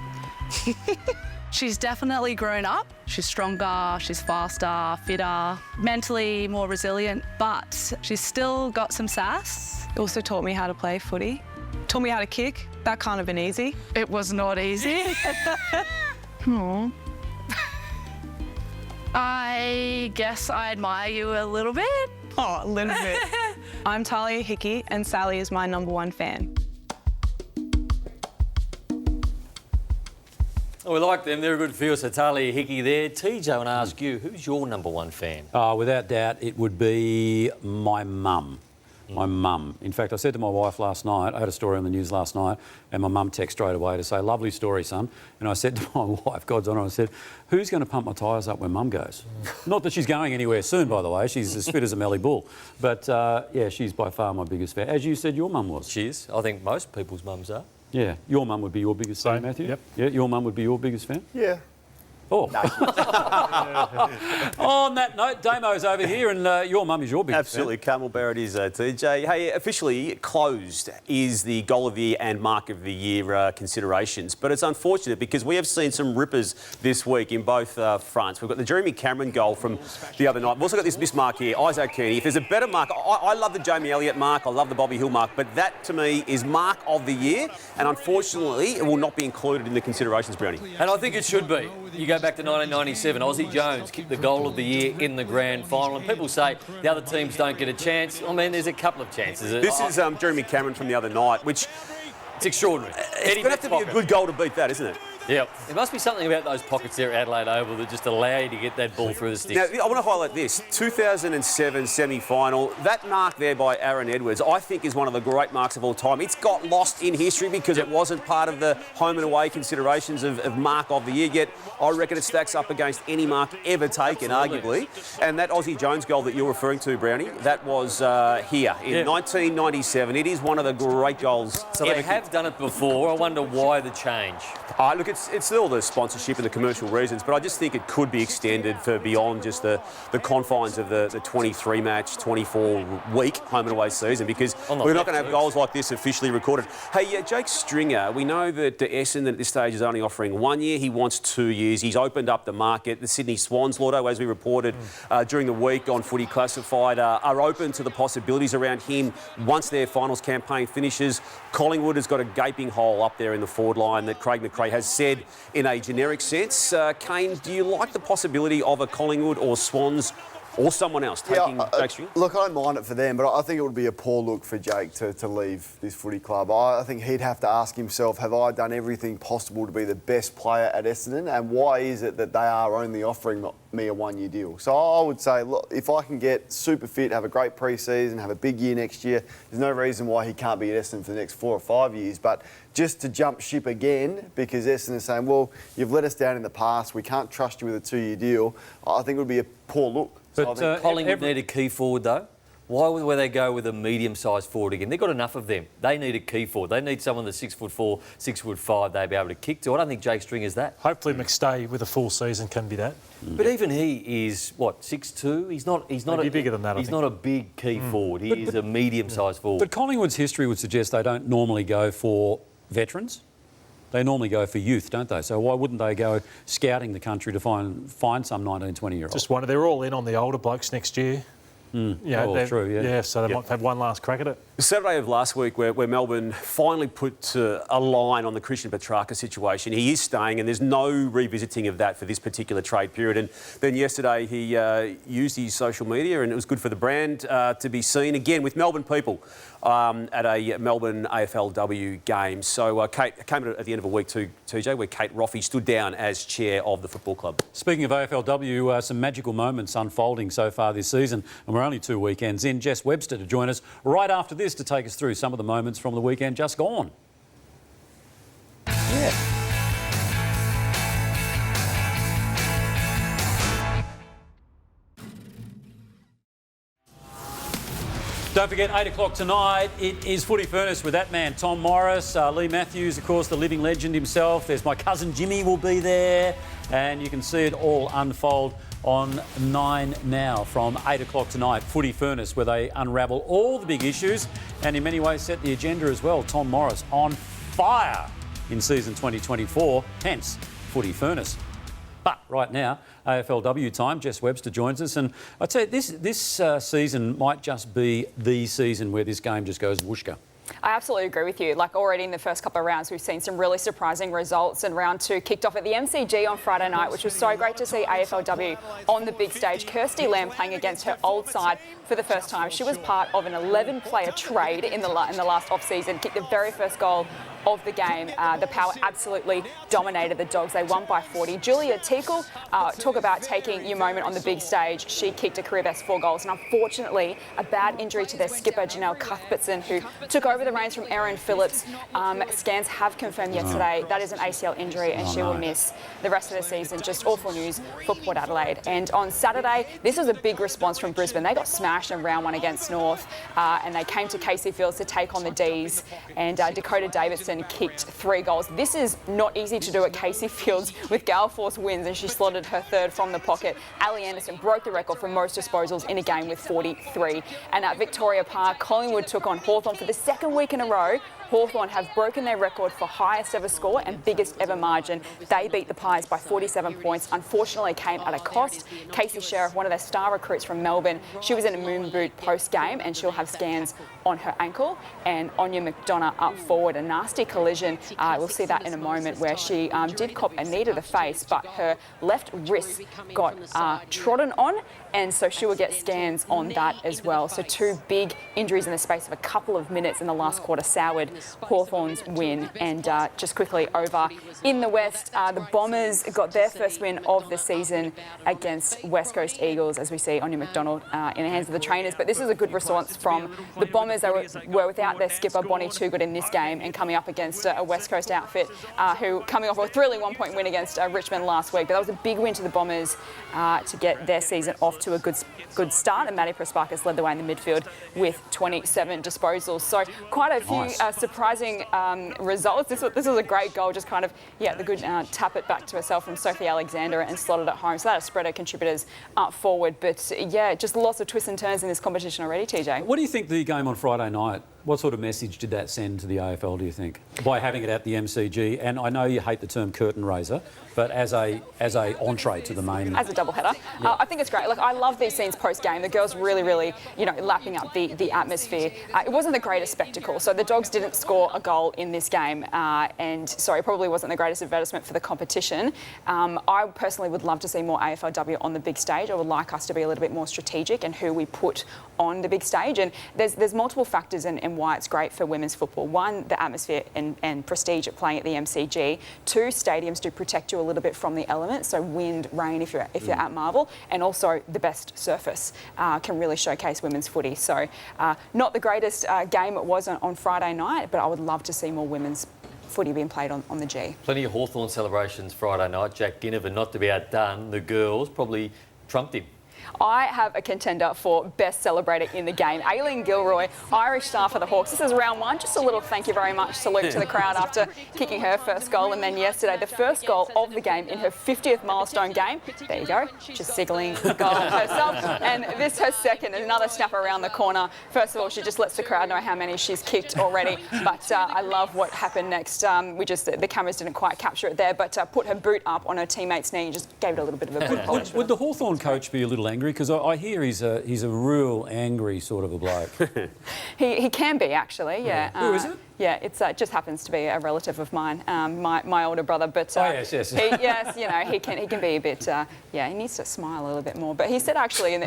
She's definitely grown up. She's stronger, she's faster, fitter, mentally more resilient, but she's still got some sass. It also taught me how to play footy. Taught me how to kick. That can't have been easy. It was not easy. Aww. I guess I admire you a little bit. Oh, a little bit. I'm Talia Hickey and Sally is my #1 fan. Oh, we like them. They're a good feel. So Talia Hickey there. TJ, I want to ask you, who's your #1 fan? Without doubt, it would be my mum. My mum. In fact, I said to my wife last night, I had a story on the news last night, and my mum texted straight away to say, lovely story, son. And I said to my wife, God's honour, I said, who's going to pump my tyres up when mum goes? Not that she's going anywhere soon, by the way. She's as fit as a Melly Bull. But, yeah, she's by far my biggest fan. As you said, your mum was. She is. I think most people's mums are. Yeah. Your mum would be your biggest fan, Matthew? Yep. Yeah, your mum would be your biggest fan? Yeah. Oh. On that note, Damo's over here, and your mum is your biggest Absolutely. Carmel Barrett is TJ. Hey, officially closed is the Goal of the Year and Mark of the Year considerations, but it's unfortunate because we have seen some rippers this week in both fronts. We've got the Jeremy Cameron goal from the other night. We've also got this mark here, Isaac Kearney. If there's a better mark, I love the Jamie Elliott mark, I love the Bobby Hill mark, but that to me is Mark of the Year, and unfortunately it will not be included in the considerations, Brownie. And I think it should be. You go back to 1997, Aussie Jones kicked the Goal of the Year in the grand final, and people say the other teams don't get a chance. I mean, there's a couple of chances. This is Jeremy Cameron from the other night, which... It's extraordinary. It's going to have to be a good goal to beat that, isn't it? Yeah. There must be something about those pockets there at Adelaide Oval that just allow you to get that ball through the sticks. Now, I want to highlight this. 2007 semi-final. That mark there by Aaron Edwards, I think, is one of the great marks of all time. It's got lost in history because it wasn't part of the home and away considerations of Mark of the Year, yet I reckon it stacks up against any mark ever taken, arguably. And that Aussie Jones goal that you're referring to, Brownie, that was here in 1997. It is one of the great goals So ever they have done it before. I wonder why the change. Look, it's all the sponsorship and the commercial reasons, but I just think it could be extended for beyond just the confines of the 23-match, 24-week home and away season, because we're not going to have goals like this officially recorded. Hey, Jake Stringer, we know that Essendon at this stage is only offering 1 year. He wants 2 years. He's opened up the market. The Sydney Swans, Lordo, as we reported during the week on Footy Classified, are open to the possibilities around him once their finals campaign finishes. Collingwood has got a gaping hole up there in the forward line that Craig McRae has said in a generic sense. Kane, do you like the possibility of a Collingwood or Swans or someone else taking Jake Stringer? Look, I don't mind it for them, but I think it would be a poor look for Jake to leave this footy club. I think he'd have to ask himself, have I done everything possible to be the best player at Essendon? And why is it that they are only offering me a 1 year deal? So I would say, look, if I can get super fit, have a great pre-season, have a big year next year, there's no reason why he can't be at Essendon for the next 4 or 5 years. But just to jump ship again because Essendon is saying, well, you've let us down in the past, we can't trust you with a 2 year deal, I think it would be a poor look. But Collingwood need a key forward, though. Why would they go with a medium-sized forward again? They've got enough of them. They need a key forward. They need someone that's 6'4", 6'5", they'd be able to kick to. I don't think Jake Stringer's that. Hopefully McStay with a full season can be that. But even he is, what, 6'2"? He's not bigger than that, He's not a big key forward. He is a medium-sized forward. But Collingwood's history would suggest they don't normally go for veterans. They normally go for youth, don't they? So why wouldn't they go scouting the country to find some 19, 20-year-olds? Just wonder, they're all in on the older blokes next year. Yeah, true, yeah. Yeah, so they might have one last crack at it. Saturday of last week where Melbourne finally put a line on the Christian Petrarca situation. He is staying and there's no revisiting of that for this particular trade period. And then yesterday he used his social media and it was good for the brand to be seen again with Melbourne people at a Melbourne AFLW game. So Kate came at the end of a week too, TJ, where Kate Roffey stood down as chair of the football club. Speaking of AFLW, some magical moments unfolding so far this season, and we're only 2 weekends in. Jess Webster to join us right after this to take us through some of the moments from the weekend just gone. Yeah. Don't forget, 8 o'clock tonight, it is Footy Furnace with that man, Tom Morris, Lee Matthews, of course, the living legend himself. There's my cousin Jimmy will be there, and you can see it all unfold on 9 Now from 8 o'clock tonight. Footy Furnace, where they unravel all the big issues and in many ways set the agenda as well. Tom Morris on fire in season 2024, hence Footy Furnace. But right now, AFLW time, Jess Webster joins us. And I tell you, this season might just be the season where this game just goes whooshka. I absolutely agree with you. Like already in the first couple of rounds, we've seen some really surprising results, and round 2 kicked off at the MCG on Friday night, which was so great to see AFLW on the big stage. Kirsty Lamb playing against her old side for the first time. She was part of an 11-player trade in the last off-season, kicked the very first goal of the game. The Power absolutely dominated the Dogs. They won by 40. Julia Teakle, talk about taking your moment on the big stage. She kicked a career best 4 goals, and unfortunately, a bad injury to their skipper, Janelle Cuthbertson, who took over the reins from Erin Phillips. Scans have confirmed yesterday that is an ACL injury, and she will miss the rest of the season. Just awful news for Port Adelaide. And on Saturday, this was a big response from Brisbane. They got smashed in round 1 against North, and they came to Casey Fields to take on the D's, and Dakota Davidson kicked 3 goals. This is not easy to do at Casey Fields with Gale Force wins, and she slotted her 3rd from the pocket. Ali Anderson broke the record for most disposals in a game with 43. And at Victoria Park, Collingwood took on Hawthorn for the 2nd week in a row. Hawthorn have broken their record for highest ever score and biggest ever margin. They beat the Pies by 47 points. Unfortunately, came at a cost. Casey Sheriff, one of their star recruits from Melbourne, she was in a moon boot post-game, and she'll have scans on her ankle. And Anya McDonough up forward, a nasty collision. We'll see that in a moment, where she did cop a knee to the face, but her left wrist got trodden on, and so she will get scans on that as well. So 2 big injuries in the space of a couple of minutes in the last quarter soured Hawthorn's win. And just quickly over in the West, the Bombers got their first win of the season against West Coast Eagles, as we see Anya McDonald in the hands of the trainers. But this is a good response from the Bombers. They were without their skipper, Bonnie Toogood, in this game, and coming up against a West Coast outfit who coming off a thrilling 1-point win against Richmond last week. But that was a big win to the Bombers to get their season off to a good start. And Maddie Prespakis led the way in the midfield with 27 disposals. So quite a few surprising results. This was a great goal, just kind of, the good tap it back to herself from Sophie Alexander and slotted it home. So that has spread her contributors up forward. But just lots of twists and turns in this competition already, TJ. What do you think the game on Friday night, what sort of message did that send to the AFL, do you think, by having it at the MCG? And I know you hate the term curtain raiser, but as a entree to the main... As a double header. I think it's great. Look, I love these scenes post-game. The girls really, lapping up the atmosphere. It wasn't the greatest spectacle. So the Dogs didn't score a goal in this game. And sorry, probably wasn't the greatest advertisement for the competition. I personally would love to see more AFLW on the big stage. I would like us to be a little bit more strategic in who we put on the big stage. And there's multiple factors in why it's great for women's football. 1, the atmosphere and prestige of playing at the MCG. 2, stadiums do protect you a little bit from the elements, so wind, rain if you're at Marvel, and also the best surface can really showcase women's footy. So not the greatest game it was on Friday night, but I would love to see more women's footy being played on the G. Plenty of Hawthorn celebrations Friday night. Jack Ginnivan, not to be outdone, the girls probably trumped him. I have a contender for best celebrator in the game. Aileen Gilroy, Irish star for the Hawks. This is round 1. Just a little thank you very much salute to the crowd after kicking her first goal. And then yesterday, the first goal of the game in her 50th milestone game. There you go. Just signaling the goal herself. And this her second, another snap around the corner. First of all, she just lets the crowd know how many she's kicked already. But I love what happened next. The cameras didn't quite capture it there, but put her boot up on her teammate's knee and just gave it a little bit of a boot polish. Would the Hawthorn coach be a little angry? Because I hear he's a real angry sort of a bloke. he can be, actually, yeah. Who is it? Yeah, it just happens to be a relative of mine, my older brother. But yes. he can be a bit. He needs to smile a little bit more. But he said actually in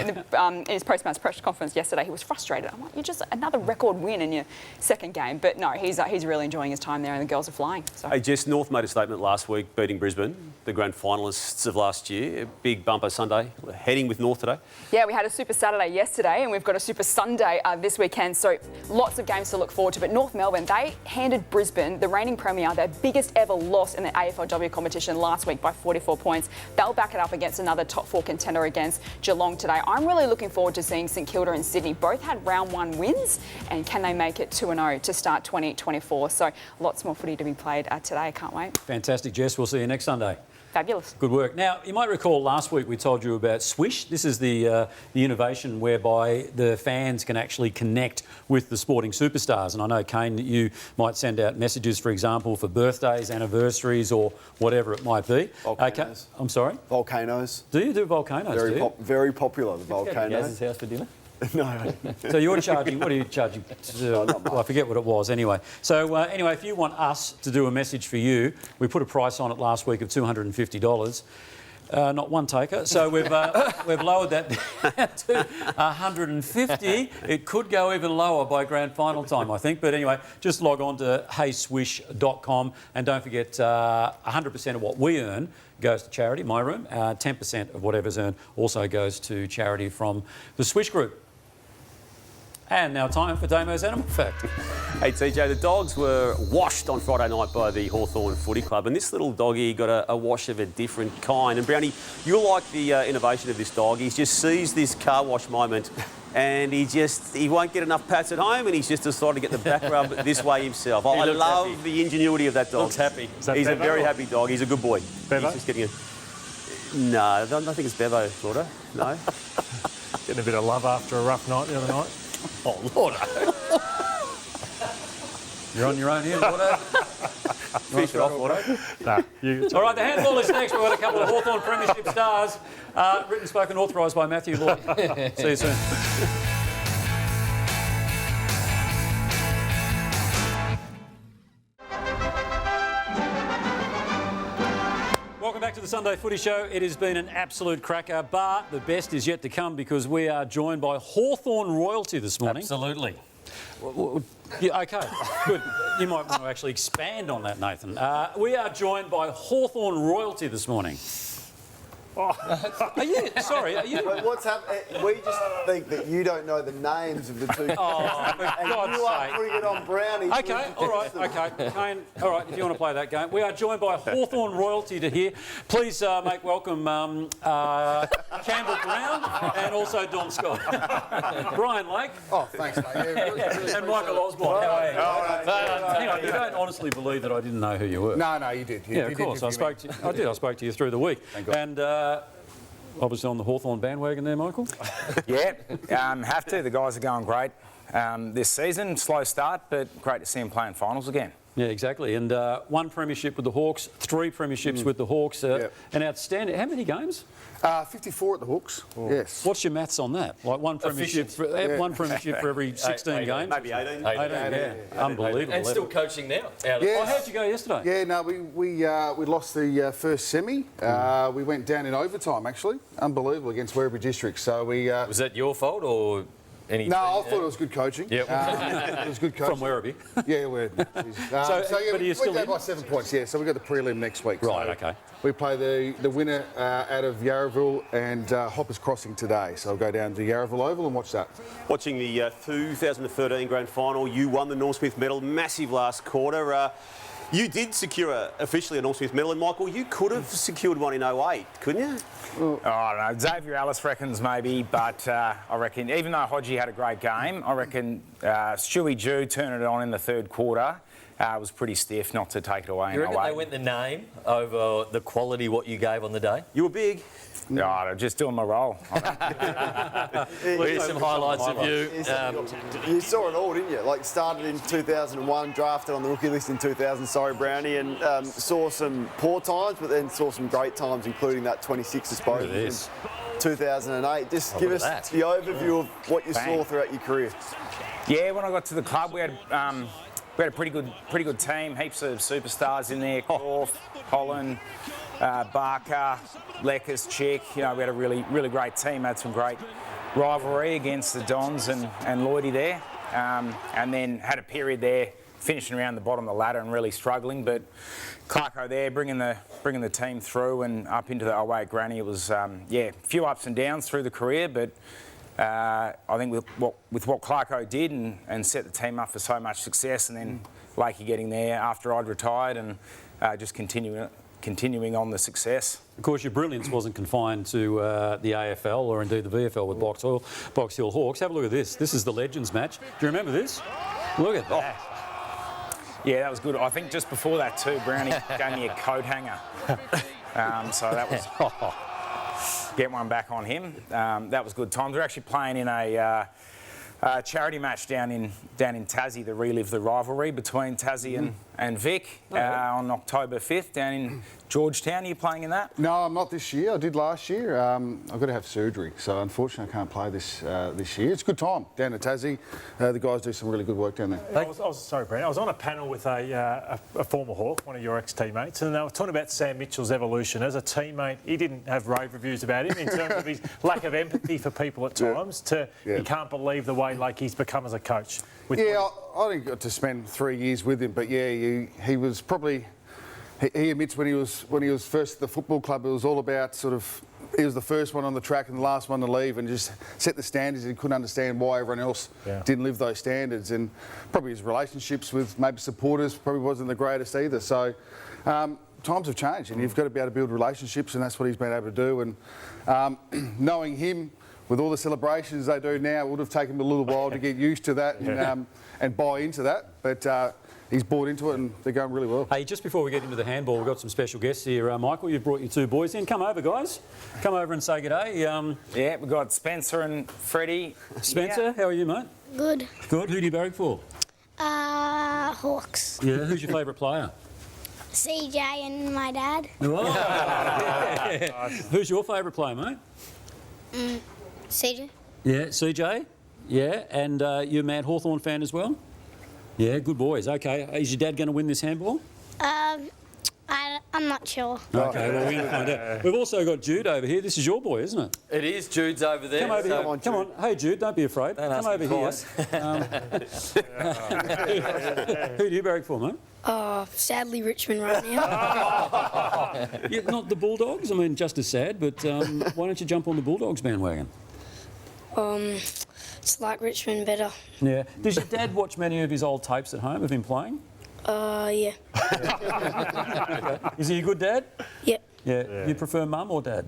his post-match press conference yesterday, he was frustrated. I'm like, you're just another record win in your second game. But no, he's really enjoying his time there, and the girls are flying. So. Hey, Jess, North made a statement last week, beating Brisbane, the grand finalists of last year. A big bumper Sunday, heading with North today. Yeah, we had a Super Saturday yesterday, and we've got a Super Sunday this weekend. So lots of games to look forward to. But North Melbourne, they handed Brisbane, the reigning premier, their biggest ever loss in the AFLW competition last week by 44 points. They'll back it up against another top 4 contender against Geelong today. I'm really looking forward to seeing St Kilda and Sydney. Both had round 1 wins, and can they make it 2-0 to start 2024? So lots more footy to be played today. I can't wait. Fantastic, Jess. We'll see you next Sunday. Fabulous. Good work. Now, you might recall last week we told you about Swish. This is the innovation whereby the fans can actually connect with the sporting superstars. And I know, Kane, that you might send out messages, for example, for birthdays, anniversaries or whatever it might be. Volcanoes. I'm sorry? Volcanoes. Do you do volcanoes? Very popular, the volcanoes. Gaz's house for dinner? No. So you're charging, what are you charging? Well, I forget what it was anyway. So anyway, if you want us to do a message for you, we put a price on it last week of $250. Not one taker. So we've lowered that down to 150. It could go even lower by grand final time, I think. But anyway, just log on to heyswish.com and don't forget 100% of what we earn goes to charity, my room. 10% of whatever's earned also goes to charity from the Swish Group. And now time for Damo's Animal Fact. Hey TJ, the dogs were washed on Friday night by the Hawthorn Footy Club, and this little doggy got a wash of a different kind. And Brownie, you'll like the innovation of this dog. He just sees this car wash moment and he won't get enough pats at home, and he's just decided to get the back rub this way himself. I love happy. the ingenuity of that dog. Looks happy. He's a very happy dog. He's a good boy. Bevo? He's just getting No, I don't think it's Bevo, Lauder. No. Getting a bit of love after a rough night the other night. Oh, Lord. You're on your own here, Lauder. Finish it off, Lauder. All right, the handball is next. We've got a couple of Hawthorn Premiership stars. Written, spoken, authorised by Matthew Law. See you soon. Welcome back to the Sunday Footy Show. It has been an absolute cracker, but the best is yet to come because we are joined by Hawthorn royalty this morning. Absolutely. Yeah, OK, good. You might want to actually expand on that, Nathan. We are joined by Hawthorn royalty this morning. Are you? Sorry, are you? What's happening? We just think that you don't know the names of the two. Oh, for and God's you are sake. putting it on Brownie. OK, all right, OK. Kane, all right, if you want to play that game. We are joined by Hawthorn royalty to here. Please make welcome Campbell Brown and also Don Scott. Brian Lake. Oh, thanks, mate. Yeah, and Michael Osborne. How are you? Hang on, you don't honestly believe that I didn't know who you were? No, you did. Yeah, of course. I spoke to you through the week. Thank God. And obviously on the Hawthorn bandwagon there, Michael? Yeah, have to. The guys are going great this season. Slow start, but great to see them playing finals again. Yeah, exactly. And one premiership with the Hawks, 3 premierships with the Hawks. An outstanding... How many games? 54 at the Hawks, yes. What's your maths on that? Like one premiership for every 16 games? Maybe 18. 18, yeah. Unbelievable. And still coaching now. Yes. How'd you go yesterday? Yeah, no, we lost the first semi. We went down in overtime, actually. Unbelievable, against Werribee District. So we... Was that your fault or... No, I thought it was good coaching. Yep. It was good coaching. From Werribee? Yeah, but are you still we in? by 7 points, yeah. So we've got the prelim next week. Right, so OK. We play the winner out of Yarraville and Hoppers Crossing today. So I'll go down to Yarraville Oval and watch that. Watching the 2013 Grand Final, you won the Norm Smith medal, massive last quarter. You did secure officially a Norm Smith medal, and Michael, you could have secured one in 08, couldn't you? Oh, I don't know. Xavier Ellis reckons maybe, but I reckon even though Hodgie had a great game, I reckon Stewie Jew turning it on in the third quarter was pretty stiff not to take it away. You reckon they went the name over the quality what you gave on the day? You were big. No, I'm just doing my role. Here's some highlights of you. You saw it all, didn't you? Like, started in 2001, drafted on the rookie list in 2000, sorry, Brownie, and saw some poor times, but then saw some great times, including that 26 disposal in 2008. Just give us the overview of what you saw throughout your career. Yeah, when I got to the club, we had a pretty good team, heaps of superstars in there, Croft, Holland, Barker, Leckers, Chick. You know, we had a really great team. Had some great rivalry against the Dons and Lloydie there, and then had a period there finishing around the bottom of the ladder and really struggling. But Clarko there bringing the team through and up into the away Granny. It was a few ups and downs through the career, but I think with what Clarko did and set the team up for so much success, and then Lakey getting there after I'd retired and just continuing on the success. Of course, your brilliance wasn't confined to the AFL or indeed the VFL with Box Hill Hawks. Have a look at this. This is the Legends match. Do you remember this? Look at that. Yeah, that was good. I think just before that too, Brownie gave me a coat hanger. So that was... get one back on him. That was good times. We're actually playing in a charity match down in Tassie to relive the rivalry between Tassie and Vic on October 5th down in Georgetown. Are you playing in that? No, I'm not this year. I did last year. I've got to have surgery, so unfortunately I can't play this year. It's a good time down in Tassie. The guys do some really good work down there. I was sorry, Brent. I was on a panel with a former Hawk, one of your ex-teammates, and they were talking about Sam Mitchell's evolution. As a teammate, he didn't have rave reviews about him in terms of his lack of empathy for people at times. He can't believe the way he's become as a coach. I only got to spend 3 years with him, but he was probably. He admits when he was first at the football club, it was all about he was the first one on the track and the last one to leave, and just set the standards. He couldn't understand why everyone else didn't live those standards, and probably his relationships with maybe supporters probably wasn't the greatest either. So times have changed, and you've got to be able to build relationships, and that's what he's been able to do. And knowing him, with all the celebrations they do now, it would have taken him a little while to get used to that and buy into that, but. He's bought into it and they're going really well. Hey, just before we get into the handball, we've got some special guests here. Michael, you've brought your two boys in. Come over, guys. Come over and say good day. Yeah, we've got Spencer and Freddie. Spencer, how are you, mate? Good. Good. Who do you barrack for? Hawks. Yeah, who's your favourite player? CJ and my dad. Oh. Who's your favourite player, mate? CJ. Yeah, CJ. Yeah, and you're a Mad Hawthorn fan as well? Yeah, good boys. Okay, is your dad going to win this handball? I'm not sure. Okay, well, we're going to find out. We've also got Jude over here. This is your boy, isn't it? It is. Jude's over there. Come over here. Come on. Hey, Jude, don't be afraid. Come over here. Who do you barrack for, mate? Sadly Richmond right now. Yeah, not the Bulldogs? I mean, just as sad, but why don't you jump on the Bulldogs bandwagon? It's like Richmond better. Yeah. Does your dad watch many of his old tapes at home of him playing? Yeah. Is he a good dad? Yep. Yeah. You prefer mum or dad?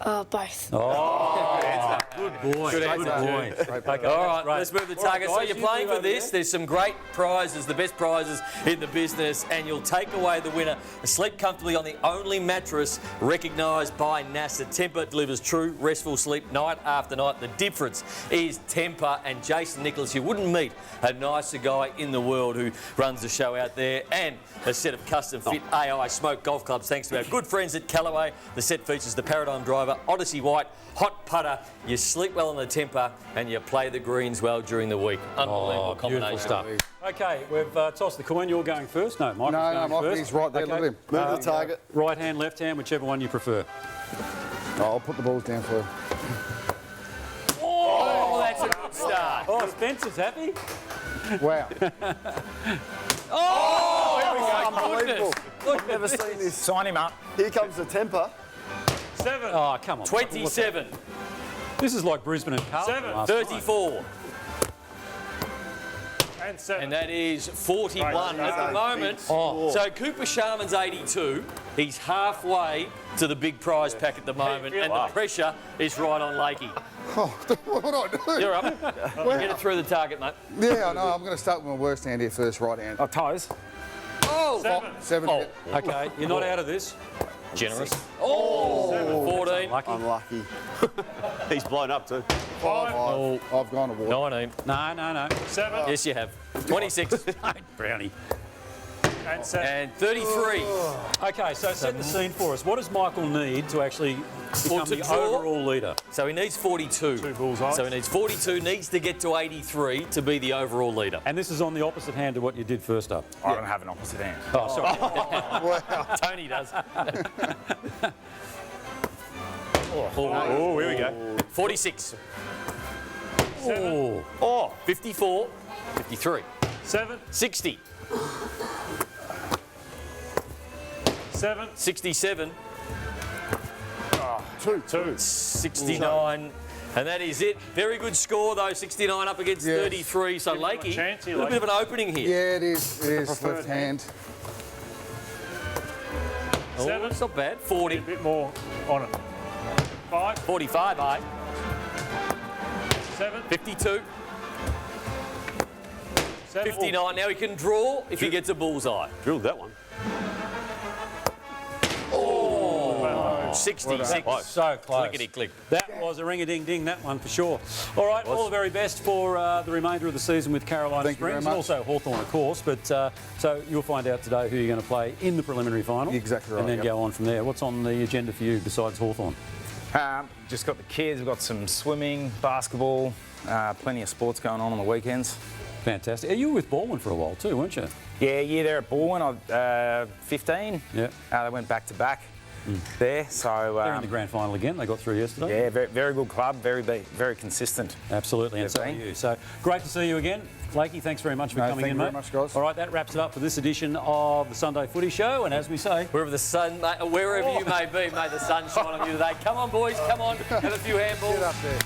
Both. Oh, good boy. Good boy. Okay. All right, let's move the target. So you're playing for this. There's some great prizes, the best prizes in the business, and you'll take away the winner. Sleep comfortably on the only mattress recognised by NASA. Temper delivers true, restful sleep night after night. The difference is Temper, and Jason Nicholas, you wouldn't meet a nicer guy in the world who runs the show out there, and a set of custom-fit AI smoke golf clubs thanks to our good friends at Callaway. The set features the Paradigm Driver, Odyssey White, hot putter. You sleep well on the Temper and you play the greens well during the week. Unbelievable combination. Stuff. Okay, we've tossed the coin. You're going first. No, Michael's going Michael, first. he's right there. Okay. Look at him. Move to the target. Right hand, left hand, whichever one you prefer. I'll put the balls down for you. Oh, that's a good start. Oh, Spencer's happy. Wow. Oh, here we go. Unbelievable. Goodness. Never seen this. Sign him up. Here comes the Temper. 7. Oh, come on. 27. This is like Brisbane and Carlton. 7. last night. 34. And 7. And that is 41 at the moment. So Cooper Sharman's 82. He's halfway to the big prize pack at the moment, and the pressure is right on Lakey. Oh, what do I do? You're up. Get it through the target, mate. Yeah, I know. I'm going to start with my worst hand here first, right hand. Oh, toes. Oh! 7. Oh. Okay, you're not out of this. Generous. Oh! 14. Unlucky. He's blown up too. 5. I've gone to water. 19. No. 7. Yes, you have. 26. Brownie. And 7. And 33. Okay, so set the scene for us. What does Michael need to actually become to the draw? overall leader? So he needs 42. 2 bullseyes. So he needs 42, needs to get to 83 to be the overall leader. And this is on the opposite hand to what you did first up. I don't have an opposite hand. Oh, sorry. Wow. Tony does. Oh, here we go. 46. 7. Oh, 54. 53. 7. 60. 7. 67. 2. 69. And that is it. Very good score, though. 69 up against 33. So, Lakey, chance a here, little bit of an opening here. Yeah, it is. It is. Left hand. Oh, 7. it's not bad. 40. A bit more on it. 5. 45, eh? 7. 52. 7. 59. Now he can draw if he gets a bullseye. Drilled that one. Oh! 66. So close. Clickety click. That was a ring-a-ding-ding, that one for sure. All right, all the very best for the remainder of the season with Carolina Thank you very Springs and much. also Hawthorn, of course. But so you'll find out today who you're going to play in the preliminary final. Exactly right, And then yep. go on from there. What's on the agenda for you besides Hawthorn? Just got the kids. We've got some swimming, basketball, plenty of sports going on the weekends. Fantastic. You were with Baldwin for a while too, weren't you? Yeah, there at Baldwin. 15. Yeah. They went back to back there. So They're in the grand final again. They got through yesterday. Yeah, very good club. Very consistent. Absolutely, and so are you. So great to see you again. Flakey, thanks very much for coming in, mate. Thank you very much, guys. All right, that wraps it up for this edition of the Sunday Footy Show. And as we say, wherever you may be, may the sun shine on you today. Come on, boys, come on, have a few handballs. Get up there.